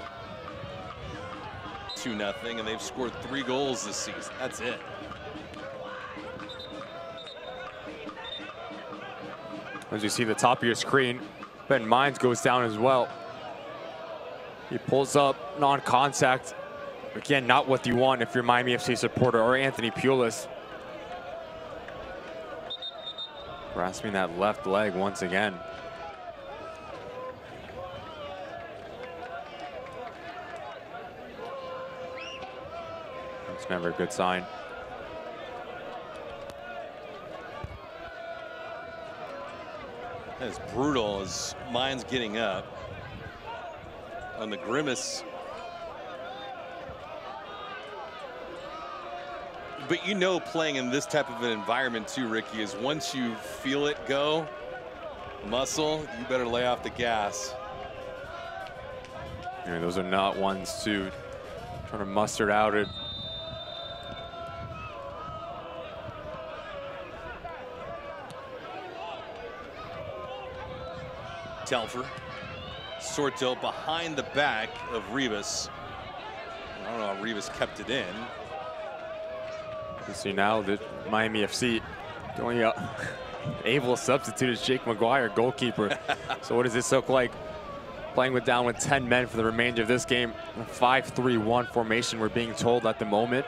2-0, and they've scored 3 goals this season. That's it. As you see the top of your screen, Ben Mines goes down as well. He pulls up, non-contact. Again, not what you want if you're Miami FC supporter or Anthony Pulis. Grasping that left leg once again. That's never a good sign. As brutal as Mines getting up on the grimace. But you know, playing in this type of an environment too, Ricky, is once you feel it go, muscle, you better lay off the gas. Yeah, those are not ones to try to muster out it. Telfer. Sorto behind the back of Rivas. I don't know how Rivas kept it in. You see now that Miami FC going up. Able to substitute is Jake McGuire, goalkeeper. So what does this look like? Playing down with 10 men for the remainder of this game. A 5-3-1 formation we're being told at the moment.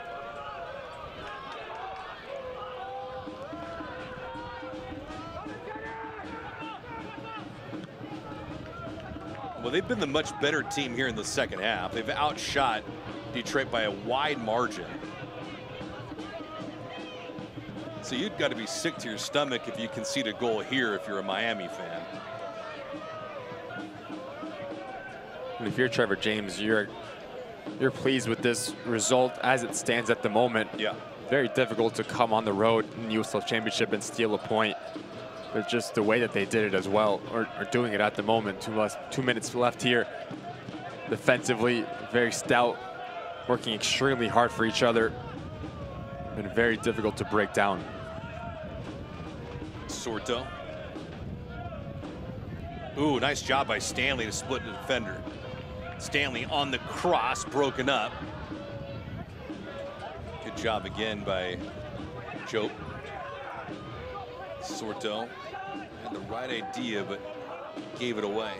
Well, they've been the much better team here in the second half. They've outshot Detroit by a wide margin. So you've got to be sick to your stomach if you concede a goal here if you're a Miami fan. And if you're Trevor James, you're pleased with this result as it stands at the moment. Yeah. Very difficult to come on the road in the USL Championship and steal a point. But just the way that they did it as well, or doing it at the moment. 2 minutes left here. Defensively, very stout, working extremely hard for each other. And very difficult to break down. Sorto. Ooh, nice job by Stanley to split the defender. Stanley on the cross, broken up. Good job again by Joe. Sorto had the right idea, but gave it away.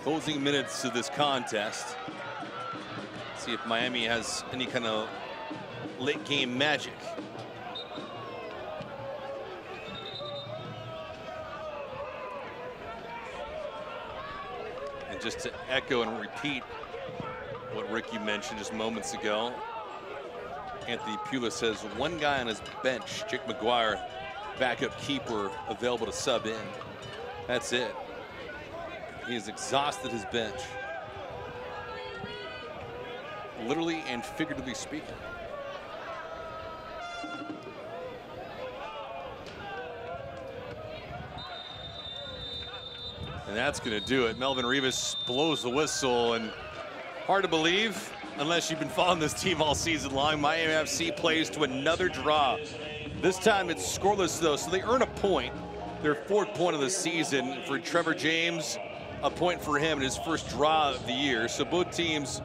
Closing minutes to this contest. See if Miami has any kind of late game magic. just to echo and repeat what Ricky mentioned just moments ago, Anthony Pulis has one guy on his bench, Jake McGuire, backup keeper, available to sub in. That's it. He has exhausted his bench, literally and figuratively speaking. And that's going to do it. Melvin Rivas blows the whistle, and hard to believe, unless you've been following this team all season long, Miami FC plays to another draw. This time it's scoreless though, so they earn a point. Their 4th point of the season. For Trevor James, a point for him in his first draw of the year. So both teams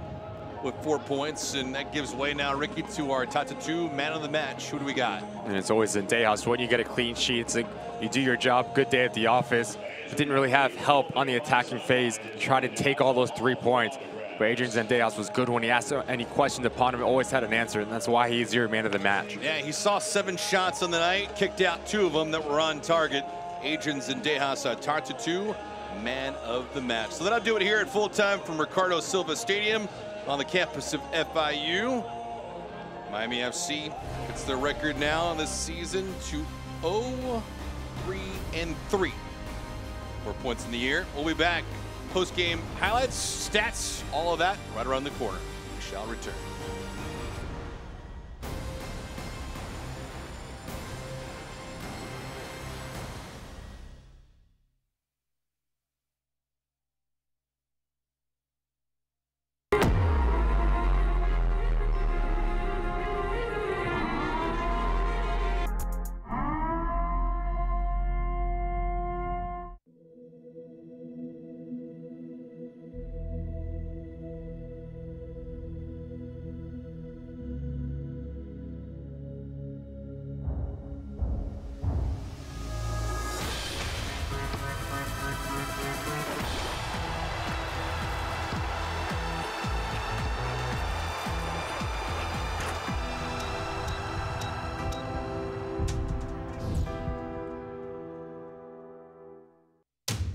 with 4 points, and that gives way now, Ricky, to our Tata-2 man of the match. Who do we got? And it's always Zendejas. When you get a clean sheet, it's like you do your job, good day at the office. But didn't really have help on the attacking phase, try to take all those 3 points. But Adrian Zendejas was good when he asked any questions upon him, always had an answer, and that's why he's your man of the match. Yeah, he saw 7 shots on the night, kicked out 2 of them that were on target. Adrian Zendejas, Tata-2 man of the match. So that'll do it here at full time from Ricardo Silva Stadium on the campus of FIU. Miami FC gets their record now this season to 0-3-3. 4 points in the year. We'll be back. Post-game highlights, stats, all of that right around the corner. We shall return.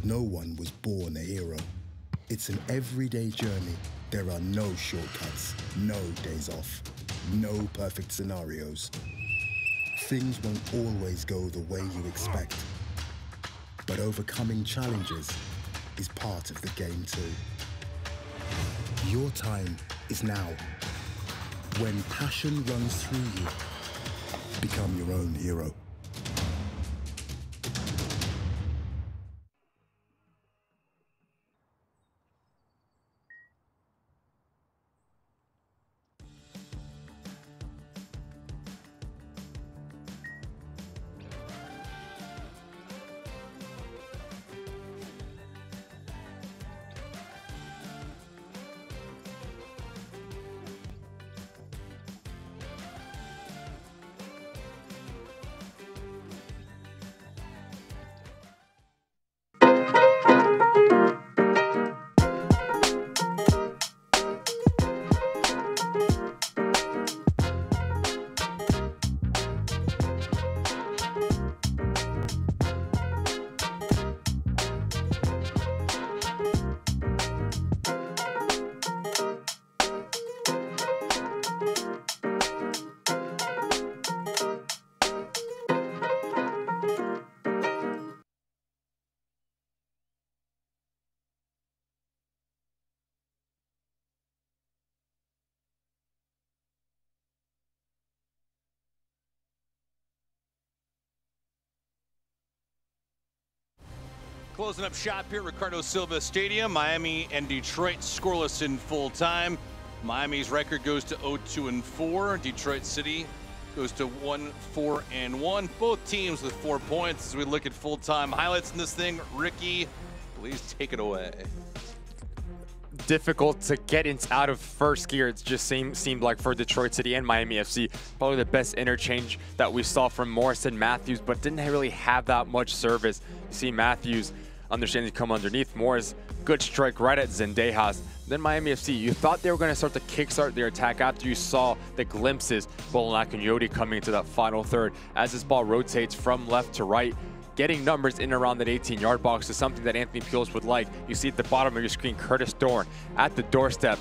No one was born a hero. It's an everyday journey. There are no shortcuts, no days off, no perfect scenarios. Things won't always go the way you expect. But overcoming challenges is part of the game too. Your time is now. When passion runs through you, become your own hero. Closing up shop here at Ricardo Silva Stadium. Miami and Detroit scoreless in full time. Miami's record goes to 0-2-4. Detroit City goes to 1-4-1. Both teams with 4 points as we look at full time highlights in this thing. Ricky, please take it away. Difficult to get out of first gear. It just seemed like for Detroit City and Miami FC, probably the best interchange that we saw from Morris and Matthews, but didn't really have that much service. You see Matthews understanding to come underneath. Morris, good strike right at Zendejas. Then Miami FC, you thought they were going to start to kickstart their attack after you saw the glimpses. Bolanak and Yodi coming into that final third. As this ball rotates from left to right, getting numbers in around that 18-yard box is something that Anthony Pujols would like. You see at the bottom of your screen, Curtis Dorn at the doorstep.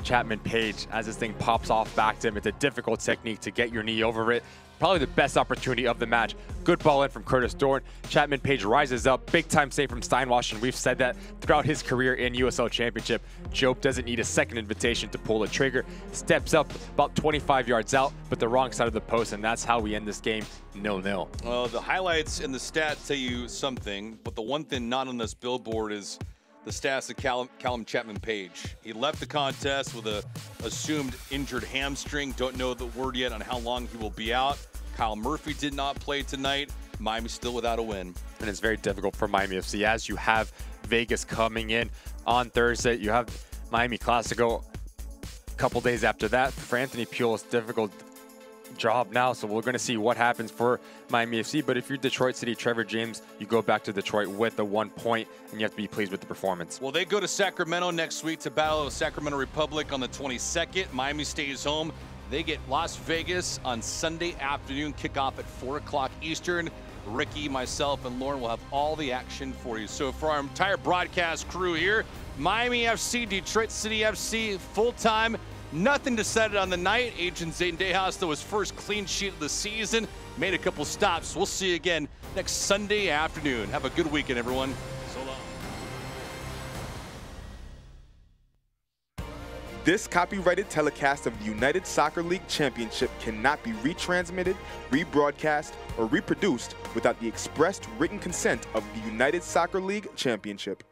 Chapman Page, as this thing pops off back to him. It's a difficult technique to get your knee over it. Probably the best opportunity of the match. Good ball in from Curtis Dorn. Chapman Page rises up. Big time save from Steinwash, and we've said that throughout his career in USL Championship. Job doesn't need a second invitation to pull the trigger. Steps up about 25 yards out, but the wrong side of the post, and that's how we end this game 0-0. Well, the highlights and the stats tell you something, but the one thing not on this billboard is the stats of Callum Chapman Page. He left the contest with a assumed injured hamstring. Don't know the word yet on how long he will be out. Kyle Murphy did not play tonight. Miami still without a win. And it's very difficult for Miami FC as you have Vegas coming in on Thursday. You have Miami Classico a couple days after that. For Anthony Pujols, difficult job now, so we're going to see what happens for Miami FC. But if you're Detroit City, Trevor James, you go back to Detroit with the 1 point, and you have to be pleased with the performance. Well, they go to Sacramento next week to battle the Sacramento Republic on the 22nd. Miami stays home. They get Las Vegas on Sunday afternoon, kickoff at 4 o'clock Eastern. Ricky, myself, and Lauren will have all the action for you. So for our entire broadcast crew here, Miami FC, Detroit City FC, full-time. Nothing decided on the night. Agent Zayden Dejas, though, his first clean sheet of the season, made a couple stops. We'll see you again next Sunday afternoon. Have a good weekend, everyone. So long. This copyrighted telecast of the United Soccer League Championship cannot be retransmitted, rebroadcast, or reproduced without the expressed written consent of the United Soccer League Championship.